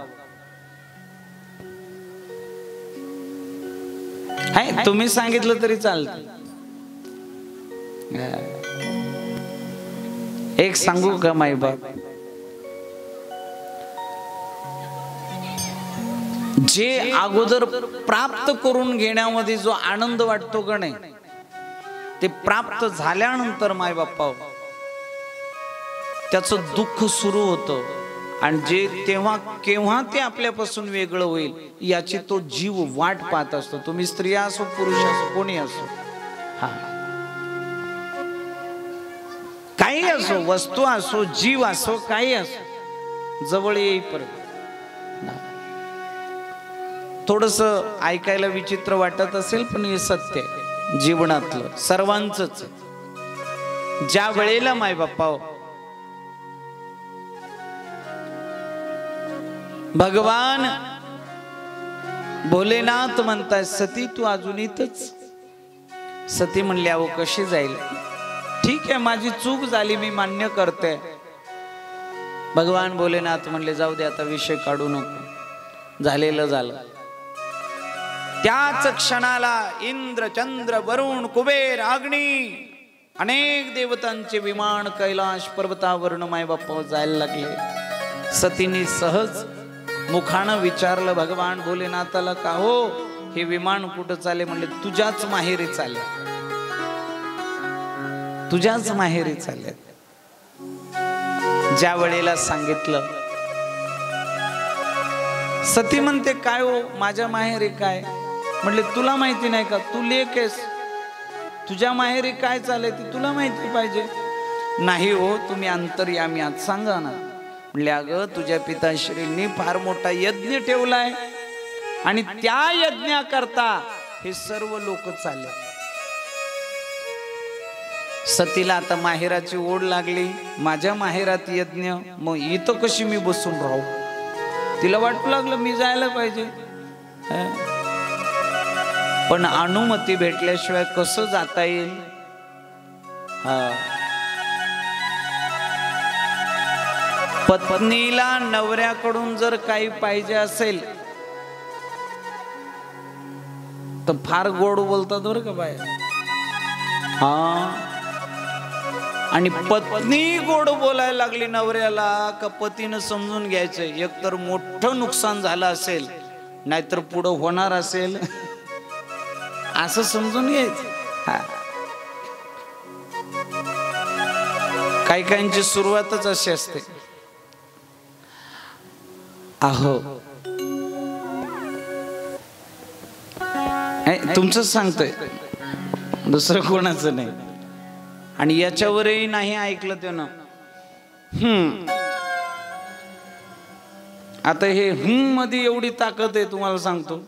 हाय, तुम्ही सांगितलं तरी चालतं. एक सांगू का मायबाप, जे अगोदर प्राप्त करून घेण्यामध्ये जो आनंद वाटतो का नाही, ते प्राप्त झाल्यानंतर मायबापा त्याचं दुःख सुरू होतं. आणि जे तेव्हा केव्हा ते आपल्यापासून वेगळं होईल याची तो जीव वाट पाहत असतो. तुम्ही स्त्री असो, पुरुष असो, कोणी असो, हा, काही असो, वस्तू असो, जीव असो, काही असो, जवळ येईपर्यंत. थोडस ऐकायला विचित्र वाटत असेल, पण हे सत्य आहे जीवनातलं, सर्वांचंच. ज्या वेळेला माय बाप्पा भगवान भोलेनाथ म्हणताय, सती तू अजून इथंच. सती म्हणली, अहो कशी जाईल, ठीक आहे माझी चूक झाली, मी मान्य करते. भगवान भोलेनाथ म्हणले, जाऊ दे आता, विषय काढू नको, झालेलं झालं. त्याच क्षणाला इंद्र, चंद्र, वरुण, कुबेर, अग्नी, अनेक देवतांचे विमान कैलाश पर्वतावरून माय बाप्पा जायला लागले. सतीने सहज मुखानं विचारलं भगवान भोलेनाथाला, का हो हे विमान कुठं चाले? म्हणले, तुझ्याच माहेरी चाले, तुझ्याच माहेरी चाले. ज्या वेळेला सांगितलं, सती म्हणते, काय हो माझ्या माहेरी काय? म्हणले, तुला माहिती नाही का, तू लेक आहेस, तुझ्या माहेरी काय चालले ते तुला माहिती पाहिजे. नाही हो, तुम्ही अंतर्यामी आहात, सांगा ना. म्हणले, अगं तुझ्या पिताश्रींनी फार मोठा यज्ञ ठेवलाय आणि त्या यज्ञाकरता हे सर्व लोक चालले. सतीला आता माहेराची ओढ लागली, माझ्या माहेरात यज्ञ, मग इथं कशी मी बसून राहू? तिला वाटू लागलं मी जायला पाहिजे, पण अनुमती भेटल्याशिवाय कसं जाता येईल? पत्नीला नवऱ्याकडून जर काही पाहिजे असेल तर फार गोड बोलतात बरं का बाय. आणि पत्नी गोड बोलायला लागली नवऱ्याला का पतीनं समजून घ्यायचं, एकतर मोठं नुकसान झालं असेल, नाहीतर पुढं होणार असेल, असं समजून घ्यायचं. काही काहींची सुरुवातच अशी असते. अहो तुमचं सांगतोय, दुसरं कोणाचं नाही. आणि याच्यावरही नाही ऐकलं त्यानं. आता हे मध्ये एवढी ताकद आहे तुम्हाला सांगतो.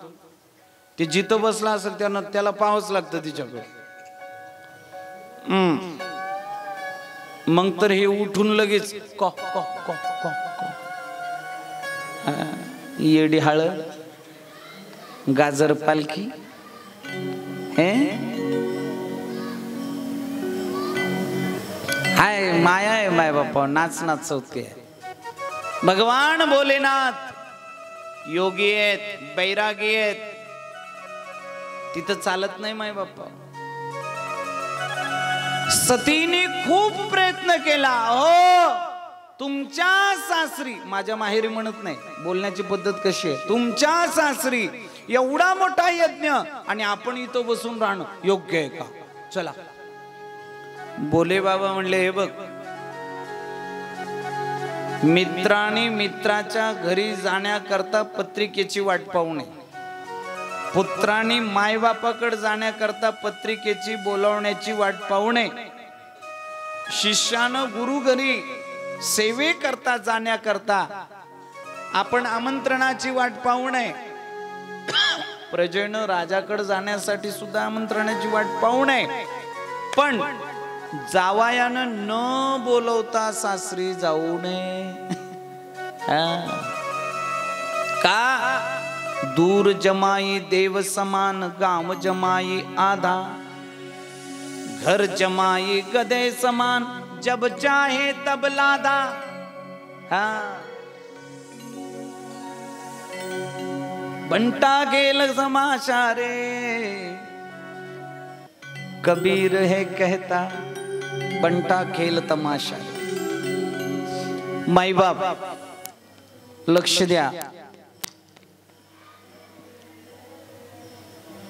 ते जिथं बसला असेल त्याला पाहावंच लागतं तिच्याकडे. मग तर हे उठून लगेच कॉ कॉ कॉ कॉ येडी हळद गाजर पालखी हे हाय माया आहे माय बापा. नाच नाचवते भगवान भोलेनाथ. योगी आहेत, बैरागी आहेत, तिथं चालत नाही माय बापा. सतीने खूप प्रयत्न केला. हो तुमच्या सासरी, माझ्या माहेरी म्हणत नाही, बोलण्याची पद्धत कशी आहे. तुमच्या सासरी एवढा मोठा यज्ञ आणि आपण इथं बसून राहणं योग्य आहे का? चला. भोले बाबा म्हणले, हे बघ, मित्राने मित्राच्या घरी जाण्याकरता पत्रिकेची वाट पाहू नये. पुत्राने मायबापाकडे जाण्याकरता पत्रिकेची बोलावण्याची वाट पाहू नये. शिष्यानं गुरु घरी सेवे करता जाण्याकरता आपण आमंत्रणाची वाट पाहू नये. प्रजेनं राजाकडे जाण्यासाठी सुद्धा आमंत्रणाची वाट पाहू नये. पण जावयानं न बोलवता सासरी जाऊ नये. का? दूर जमाई देव समान, गाव जमाई आधा, घर जमाई गधे समान, जब चाहे तब लादा. बंटा गेल समाशा रे, कबीर है कहता, बंटा खेल तमाशा. माई बाप लक्ष द्या.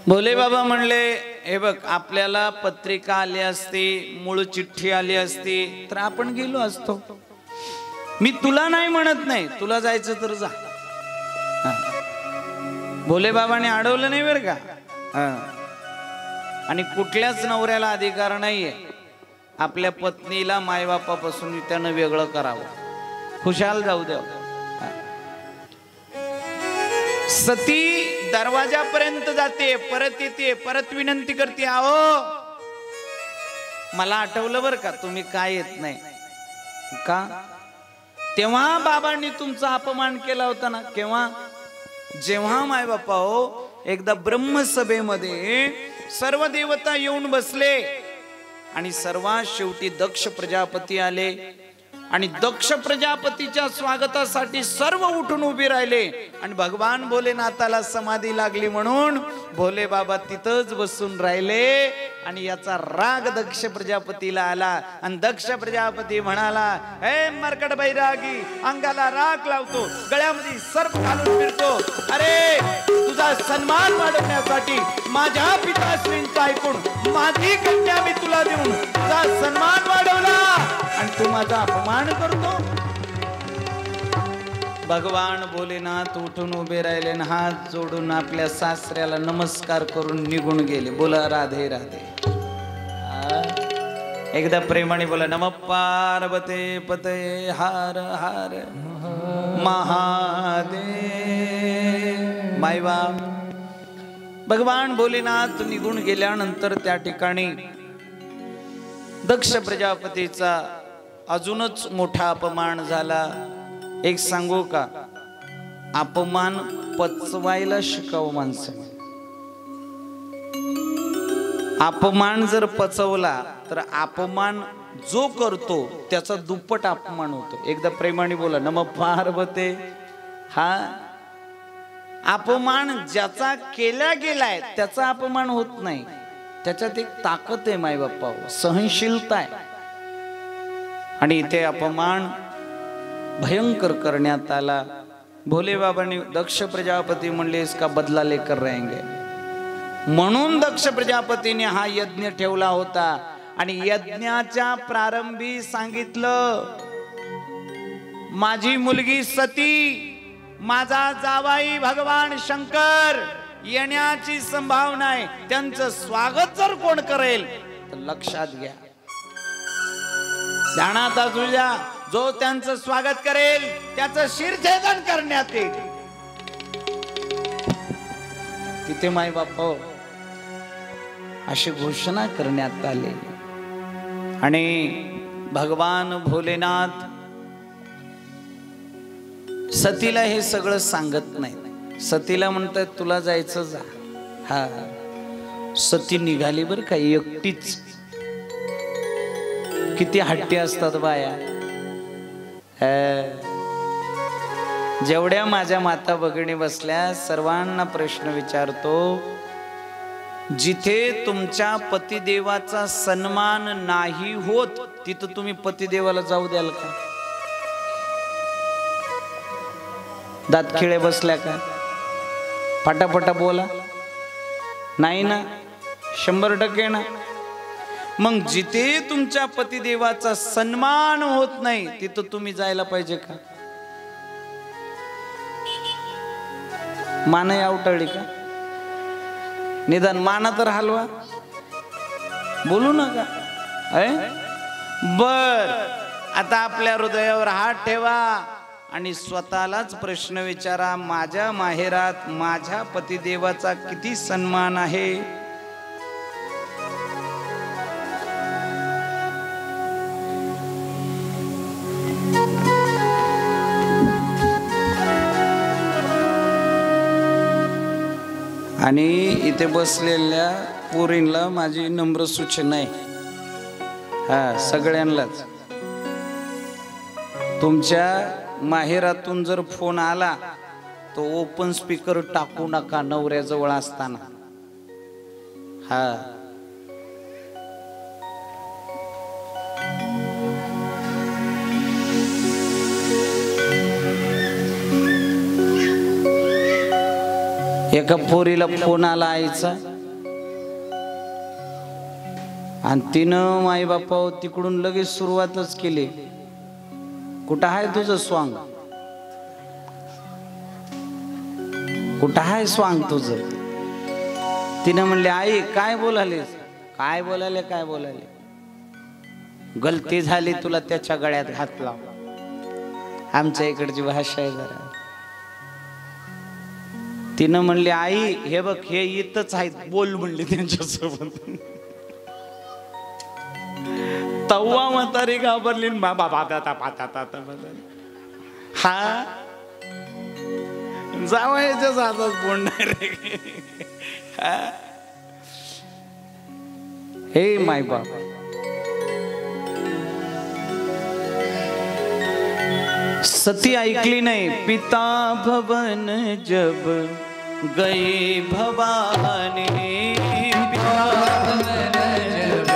भोले बाबा म्हणले, हे बघ, आपल्याला पत्रिका आली असती, मूळ चिठ्ठी आली असती तर आपण गेलो असतो. मी तुला नाही म्हणत नाही, तुला जायचं तर जा. भोले बाबाने अडवलं नाही बरं का. आणि कुठल्याच नवऱ्याला अधिकार नाहीये आपल्या पत्नीला मायबापापासून त्यानं वेगळं करावं. खुशाल जाऊ द्या. सती दरवाजापर्यंत जाते, परत येते, परत विनंती करते, आहो मला आठवलं बरं का, तुम्ही काय येत नाही का? तेव्हा बाबांनी तुमचा अपमान केला होता ना. केव्हा? जेव्हा माय बापा हो एकदा ब्रह्मसभेमध्ये सर्व देवता येऊन बसले आणि सर्वात शेवटी दक्ष प्रजापती आले आणि दक्ष प्रजापतीच्या स्वागतासाठी सर्व उठून उभे राहिले आणि भगवान भोलेनाथाला समाधी लागली म्हणून भोले बाबा तिथंच बसून राहिले. आणि याचा राग दक्ष प्रजापतीला आला आणि दक्ष प्रजापती म्हणाला, हे मरकट बैरागी, अंगाला राग लावतो, गळ्यामध्ये सर्प घालून फिरतो, अरे तुझा सन्मान वाढवण्यासाठी माझ्या पिताश्रींचा ऐकून माझी कन्या मी तुला देऊन तुझा सन्मान वाढवला आणि तू माझा अपमान करतो. भगवान भोलेनाथ उठून उभे राहिले आणि हात जोडून आपल्या सासऱ्याला नमस्कार करून निघून गेले. बोला राधे राधे. एकदा प्रेमाने बोला, नमः पार्वते पते हार हार महादेव. मायवा भगवान भोलेनाथ निघून गेल्यानंतर त्या ठिकाणी दक्ष प्रजापतीचा अजूनच मोठा अपमान झाला. एक सांगू का, अपमान पचवायला शिकावं माणसं. अपमान जर पचवला तर अपमान जो करतो त्याचा दुप्पट अपमान होतो. एकदा प्रेमाने बोला, नमः पार्वते. हा अपमान ज्याचा केला गेलाय त्याचा अपमान होत नाही. त्याच्यात एक ताकद आहे माय बाप्पा, सहनशीलता आहे. आणि इथे अपमान भयंकर करण्यात आला. भोले बाबांनी दक्ष प्रजापती म्हणले, इसका बदला लेकर रहेंगे. म्हणून दक्ष प्रजापतीने हा यज्ञ ठेवला होता. आणि यज्ञाच्या प्रारंभी सांगितलं, माझी मुलगी सती माझा जावाई भगवान शंकर येण्याची संभावना आहे, त्यांचं स्वागत जर कोण करेल तर लक्षात घ्या, ध्यानात असू द्या, जो त्यांचं स्वागत करेल त्याचं शिरछेदन करण्यात येईल. तिथे माई बाप अशी घोषणा करण्यात आली. आणि भगवान भोलेनाथ सतीला हे सगळं सांगत नाही. सतीला म्हणतात तुला जायचं जा. हा, सती निघाली बर का एकटीच. किती हट्टी असतात बाया. जेवढ्या माझ्या माता भगिनी बसल्या सर्वांना प्रश्न विचारतो, जिथे तुमच्या पतिदेवाचा सन्मान नाही होत तिथं तुम्ही पतिदेवाला जाऊ द्याल का? दात खिळे बसल्या का? पटापटा बोला. नाही ना? 100% ना. मग जिथे तुमच्या पतिदेवाचा सन्मान होत नाही तिथं तुम्ही जायला पाहिजे का? मान आवटळली का? निदान माना तर हलवा. बोलू नका. बर, आता आपल्या हृदयावर हात ठेवा आणि स्वतःलाच प्रश्न विचारा, माझ्या माहेरात माझ्या पतिदेवाचा किती सन्मान आहे? आणि इथे बसलेल्या पोरींना माझी नम्र सूचना आहे, हा सगळ्यांनाच, तुमच्या माहेरातून जर फोन आला तो ओपन स्पीकर टाकू नका नवऱ्याजवळ असताना. हा, एका पोरीला फोन आला आईचा आणि तिनं माई बापा तिकडून लगेच सुरुवातच केली, कुठं आहे तुझं स्वांग? कुठं आहे स्वांग तुझं? तिनं म्हणले आई काय बोलालेस? काय बोलाले? काय बोलाले? गलती झाली, तुला त्याच्या गळ्यात घातला. आमच्या इकडची भाषा आहे जरा. तिनं म्हणली आई हे बघ हे इथंच आहेत, बोल म्हणले त्यांच्यासोबत. तव्वा म्हातारी घाबरली. हा जावयाच्या हातात बोलणार हे माय बाप. सती ऐकली नाही. पिता भवन जब गई भवानी, पिता भवन जब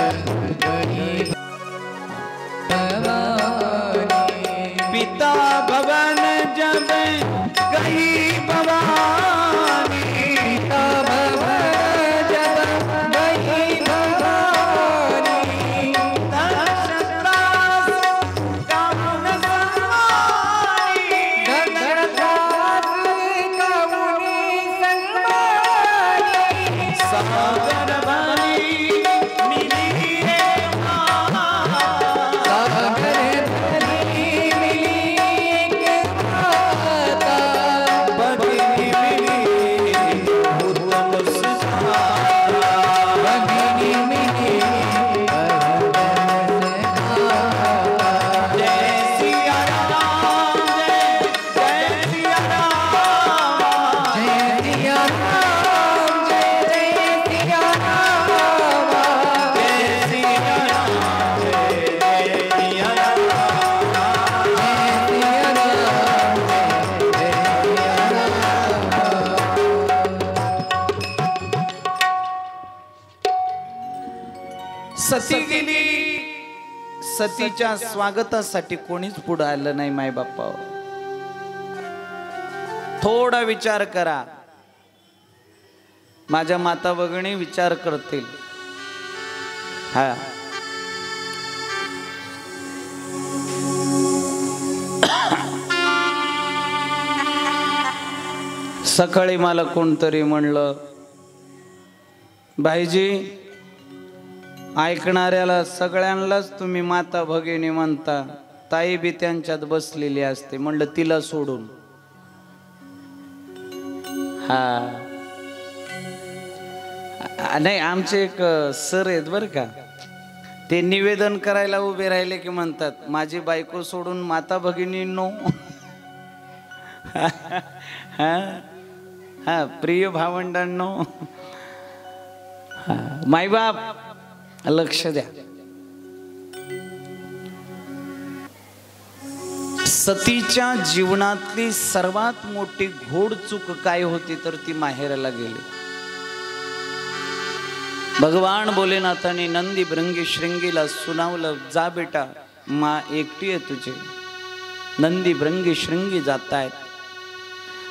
गई भवानी, पिता भवन जब गई भवानी, पिता भवन जब गई भवानी, सती गेली. सतीच्या स्वागतासाठी कोणीच पुढे आलं नाही माय बाप्पा. थोडा विचार करा. माझ्या माता भगिनी विचार करतील. हा, सकाळी मला कोणतरी म्हणलं, भाईजी ऐकणाऱ्याला सगळ्यांनाच तुम्ही माता भगिनी म्हणता, ताई बी त्यांच्यात बसलेली असते. म्हणलं तिला सोडून. हा नाही, आमचे एक सर आहेत बरं का, ते निवेदन करायला उभे राहिले की म्हणतात, माझी बायको सोडून माता भगिनींनो. हा प्रिय भावंडांनो, मायबाप लक्ष द्या. सतीच्या जीवनातली सर्वात मोठी घोडचूक काय होती तर ती माहेराला गेली. भगवान भोलेनाथाने नंदी भृंगी श्रृंगीला सुनावलं, जा बेटा मा एकटी आहे तुझे. नंदी भृंगी श्रृंगी जातायत.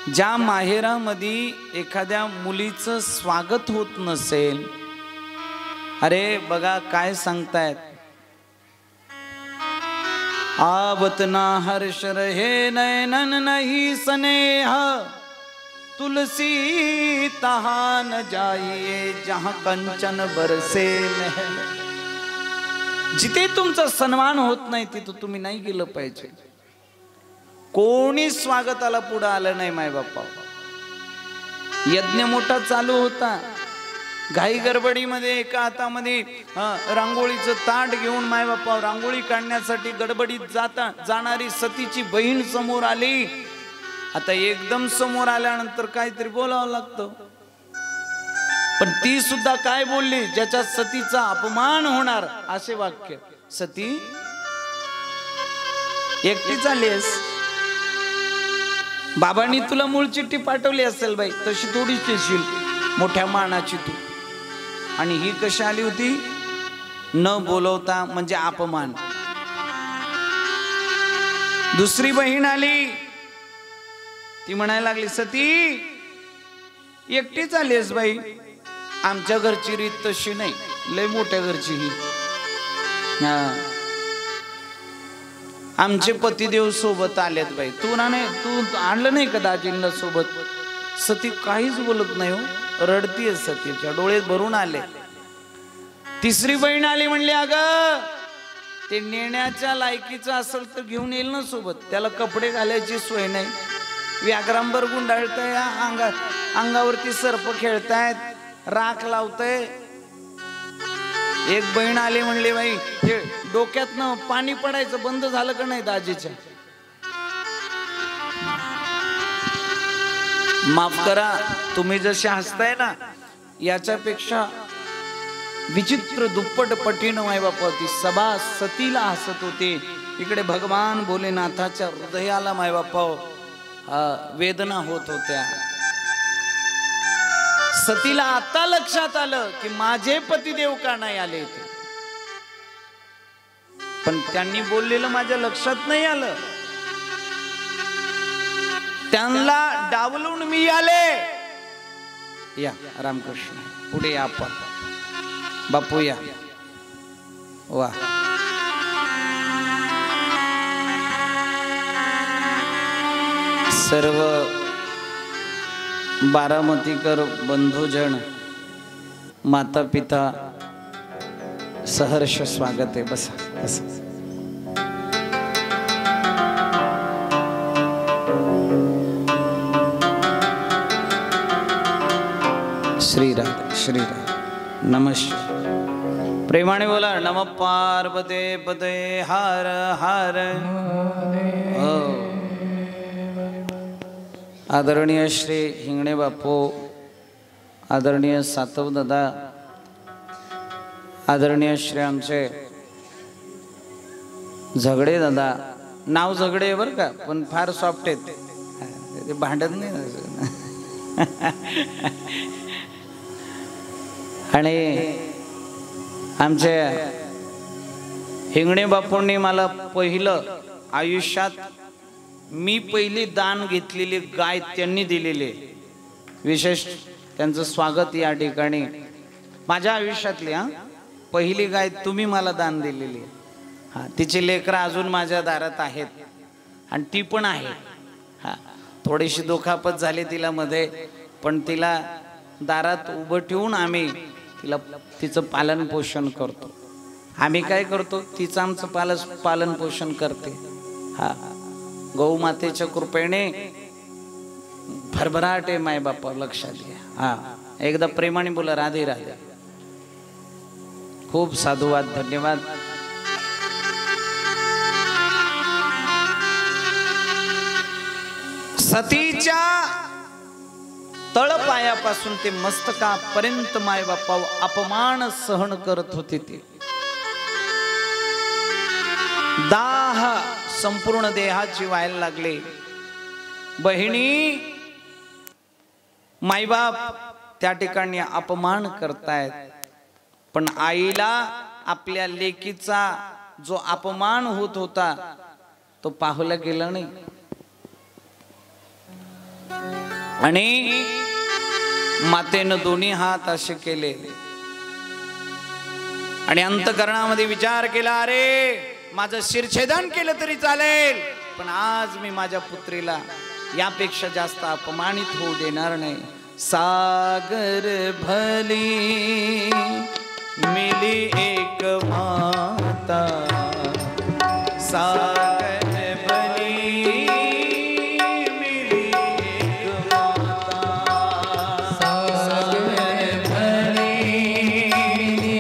ज्या माहेरामध्ये एखाद्या मुलीचं स्वागत होत नसेल, अरे बघा काय सांगतायत, आवत ना हर्ष रहे नैनन नहीं स्नेह, तुलसी तहा न जाइए जहां कंचन बरसे महल. जिथे तुमचा सन्मान होत नाही तिथं तुम्ही नाही गेलं पाहिजे. कोणी स्वागताला पुढे आलं नाही माय बाप्पा. यज्ञ मोठा चालू होता, घाई गडबडीमध्ये एका हातामध्ये रांगोळीचं ताट घेऊन माय बाप्पा रांगोळी काढण्यासाठी गडबडीत जाणारी सतीची बहीण समोर आली. आता एकदम समोर आल्यानंतर काहीतरी बोलावं लागतं, पण ती सुद्धा काय बोलली, ज्याच्या सतीचा अपमान होणार असे वाक्य. सती एकटीच आलीस, बाबांनी तुला मूळ चिठ्ठी पाठवली असेल बाई, तशी थोडीच येशील, मोठ्या मानाची तू. आणि ही कशी आली होती, न बोलवता, म्हणजे अपमान. दुसरी बहीण आली, ती म्हणायला लागली, सती एकटीच आलीस बाई, आमच्या घरची रीत तशी नाही, लय मोठ्या घरची ही. आमचे पतिदेव सोबत आलेत बाई, तू आणलं नाही का दाजींना सोबत. सती काहीच बोलत नाही हो, रडतीये. सतीच्या डोळे भरून आले. तिसरी बहीण आली, म्हणली, अगं ते नेण्याच्या लायकीचं असेल तर घेऊन येईल ना सोबत, त्याला कपडे घालायची सोय नाही, व्याघ्रांबर गुंडाळतय, अंगावरती सर्प खेळतायत, राख लावतय. एक बहीण आली, म्हणली, बाई हे डोक्यातनं पाणी पडायचं बंद झालं का नाही दाजीच्या. माफ करा, तुम्ही जसे हसताय ना याच्यापेक्षा विचित्र दुप्पट पटीनं माय बापा ती सभा सतीला हसत होते. इकडे भगवान भोलेनाथाच्या हृदयाला माय बापा वेदना होत होत्या. सतीला आता लक्षात आलं की माझे पतिदेव का नाही आले इथे, पण त्यांनी बोललेलं माझ्या लक्षात नाही आलं. त्यांना डावलून मी आले. या रामकृष्ण पुढे या, आपण बापू या. वा सर्व बारामतीकर बंधुजन, माता पिता, सहर्ष स्वागत आहे. बसा बसा. श्रीराम श्रीराम. नमस्कार. प्रेमाने बोला, नम पार्वते पते हर हर. आदरणीय श्री हिंगणे बापू, आदरणीय सातव दादा, आदरणीय श्री आमचे झगडे दादा. नाव झगडे आहे बरं का, पण फार सॉफ्ट आहेत, ते भांडत नाही. आणि आमचे हिंगणे बापूंनी मला पहिलं आयुष्यात मी पहिली दान घेतलेली गाय त्यांनी दिलेली. विशेष त्यांचं स्वागत या ठिकाणी. माझ्या आयुष्यातली पहिली गाय तुम्ही मला दान दिलेली. तिची लेकरं अजून माझ्या दारात आहेत आणि ती पण आहे. थोडीशी दुखापत झाली तिला मध्ये, पण तिला दारात उभं ठेवून आम्ही तिचं पालन पोषण करतो. आम्ही काय करतो, तिचं आमचं पालन पोषण करते. हा, गौ मातेच्या कृपेने भरभराट आहे माय बापा, लक्षात घ्या. हा, एकदा प्रेमाने बोला राधे राधे. खूप साधुवाद, धन्यवाद. सतीच्या तळपायापासून ते मस्तकापर्यंत माय बापा अपमान सहन करत होते. ते दाह संपूर्ण देहाची व्हायला लागले. बहिणी, मायबाप त्या ठिकाणी अपमान करतायत, पण आईला आपल्या लेकीचा जो अपमान होत होता तो पाहला गेला नाही. आणि मातेनं दोन्ही हात असे केले आणि अंतकरणामध्ये विचार केला, अरे माझं शिरछेदन केलं तरी चालेल, पण आज मी माझ्या पुत्रीला यापेक्षा जास्त अपमानित होऊ देणार नाही. सागर भली मिली एक माता, सागर भली मिली एक माता, सागर भली मिली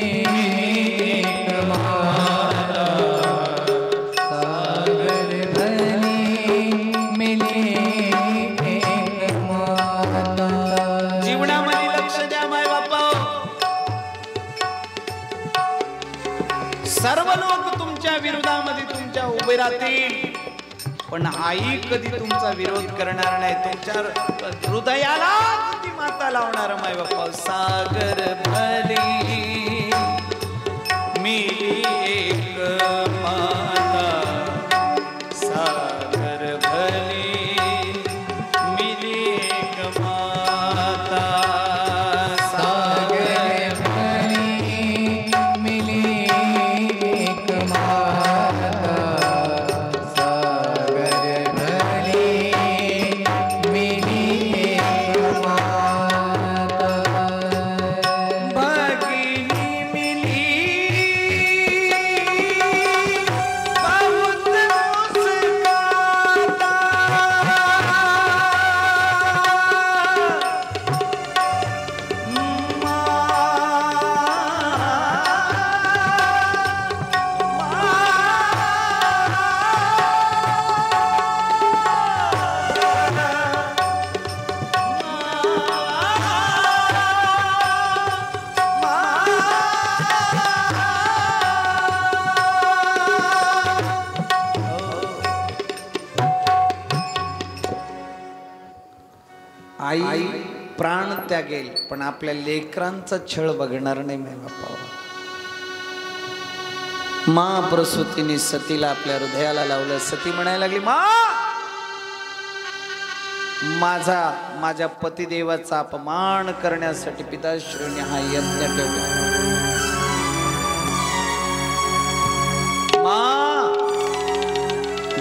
एक माता, सागर भली मिली एक माता. जीवनामध्ये लक्ष द्या माय बापा, सर्व लोक तुमच्या विरोधामध्ये तुमच्या उभे राहतील, पण आई कधी तुमचा विरोध करणार नाही. तुमच्या हृदयाला ती माता लावणार माय बापा. सागर भली मिली एक माता, सागर भली मिली एक माता, सागर भली मिली एक माता, सागर भली मिली एक माता. भगिनी मिली बहुत मुस्काता, आई प्राण त्यागेल पण आपल्या लेकरांचा छळ बघणार नाही माय बापा. महाप्रसूतीने सतीला आपल्या हृदयाला लावलं. सती म्हणायला लागली, माझ्या पतिदेवाचा अपमान करण्यासाठी पिताश्रीने हा यज्ञ ठेवला.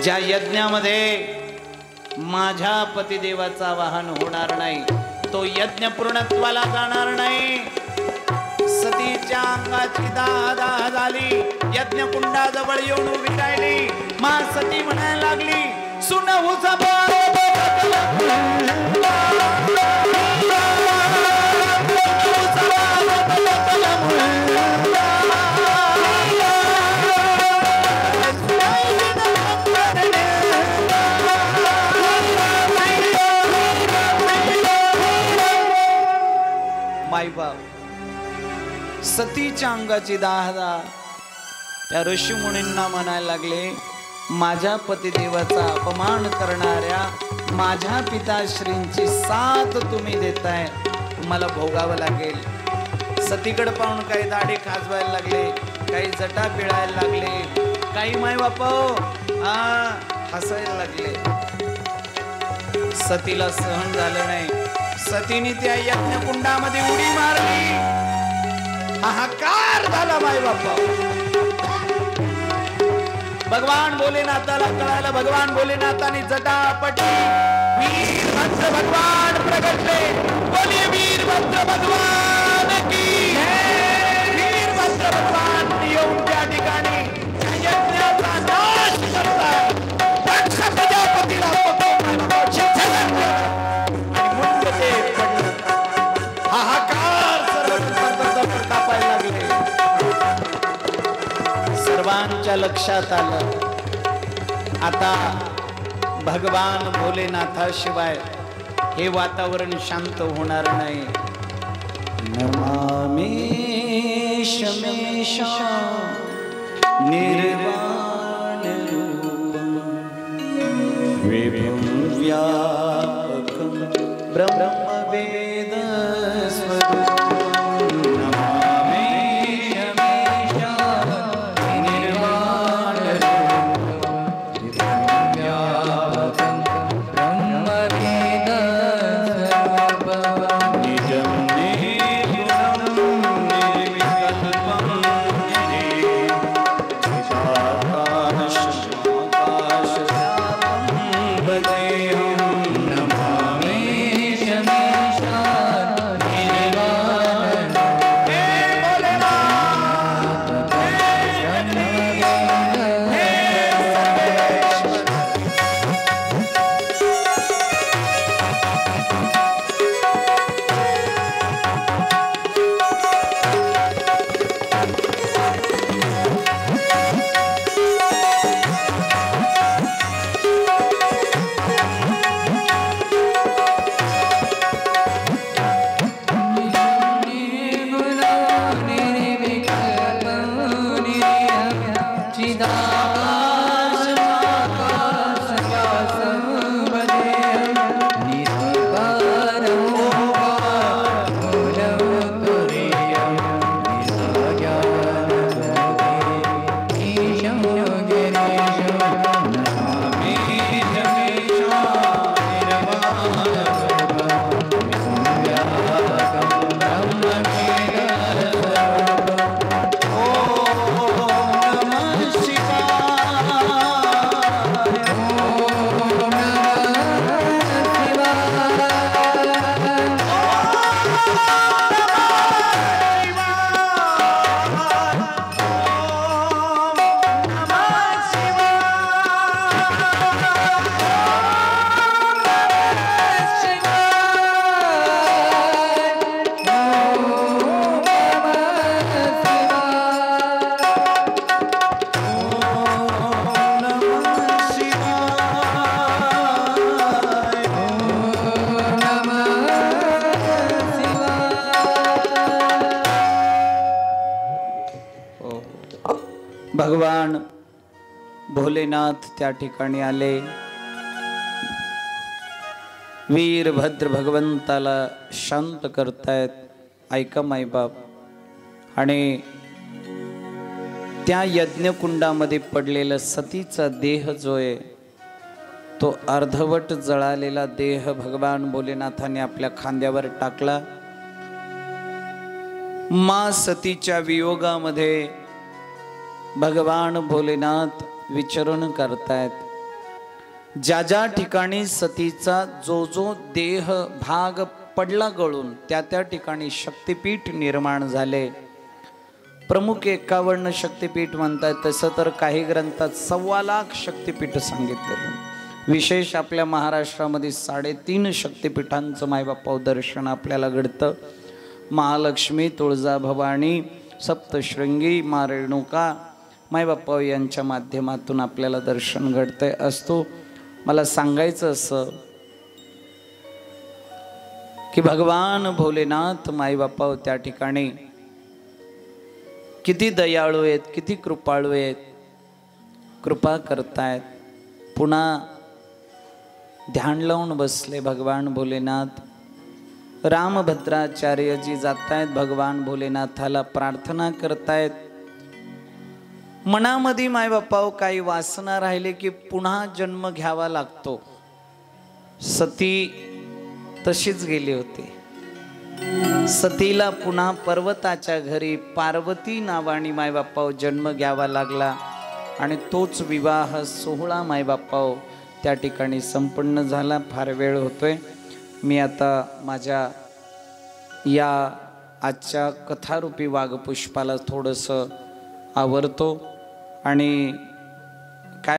ज्या यज्ञामध्ये माझ्या पतिदेवाचा वाहन होणार नाही, तो यज्ञ पूर्णत्वाला जाणार नाही. सतीच्या अंगाची दाह झाली. यज्ञ कुंडाजवळ येऊन उभी राहिली. मा सती म्हणायला लागली, सुनहू मायबाप सतीच्या अंगाची दाह त्या ऋषी मुनींना म्हणायला लागले, माझ्या पतिदेवाचा अपमान करणाऱ्या माझ्या पिताश्रींची साथ तुम्ही देताय, तुम्हाला भोगावं लागेल. सतीकडे पाहून काही दाढी खाजवायला लागले, काही जटा पिळायला लागले, काही मायबाप हसायला लागले. सतीला सहन झालं नाही. सतीने त्या यज्ञकुंडामध्ये उडी मारली. हाहाकार झाला माय बापा. भगवान भोलेनाथाला कळालं. भगवान भोलेनाथाने जटा पटली. वीरभद्र भगवान प्रगटले, बोलिए वीरभद्र भगवान की जय। वीरभद्र भगवान येऊन त्या ठिकाणी यज्ञाचा नाश करतात, दक्ष प्रजापतीला आणि मुंड ते हाहाकार सर्व कापायला लागले। सर्वांच्या लक्षात आलं आता भगवान भोलेनाथाशिवाय हे वातावरण शांत होणार नाही। नमामि शमेशा निर्वाण रूपं विभुं व्यापकं ब्रह्मवेद स्वरूपं। भगवान भोलेनाथ त्या ठिकाणी आले। वीरभद्र भगवंताला शांत करतायत। ऐका माईबाप, आणि त्या यज्ञकुंडामध्ये पडलेला सतीचा देह जो आहे तो अर्धवट जळालेला देह भगवान भोलेनाथाने आपल्या खांद्यावर टाकला। मा सतीच्या वियोगामध्ये भगवान भोलेनाथ विचरण करतायत। ज्या ज्या ठिकाणी सतीचा जो जो देह भाग पडला गळून त्या त्या ठिकाणी शक्तिपीठ निर्माण झाले। प्रमुख 51 शक्तिपीठ म्हणतात, तसं तर काही ग्रंथात 1.25 लाख शक्तिपीठ सांगितलेलं। विशेष आपल्या महाराष्ट्रामध्ये 3.5 शक्तिपीठांचं मायबापा दर्शन आपल्याला घडतं। महालक्ष्मी, तुळजाभवानी, सप्तशृंगी, मा रेणुका मायबापा यांच्या माध्यमातून आपल्याला दर्शन घडतंय असतो। मला सांगायचं असं की भगवान भोलेनाथ मायबापा त्या ठिकाणी किती दयाळू आहेत, किती कृपाळू आहेत, कृपा करतायत। पुन्हा ध्यान लावून बसले भगवान भोलेनाथ। रामभद्राचार्यजी जातायत, भगवान भोलेनाथाला प्रार्थना करतायत। मनामध्ये मायबापाव काही वासना राहिले की पुन्हा जन्म घ्यावा लागतो। सती तशीच गेली होती। सतीला पुन्हा पर्वताच्या घरी पार्वती नावानी मायबापाव जन्म घ्यावा लागला आणि तोच विवाह सोहळा मायबापाव त्या ठिकाणी संपन्न झाला। फार वेळ होतोय। मी आता माझ्या या आजच्या कथारूपी वाघपुष्पाला थोडंसं आवरतो आणि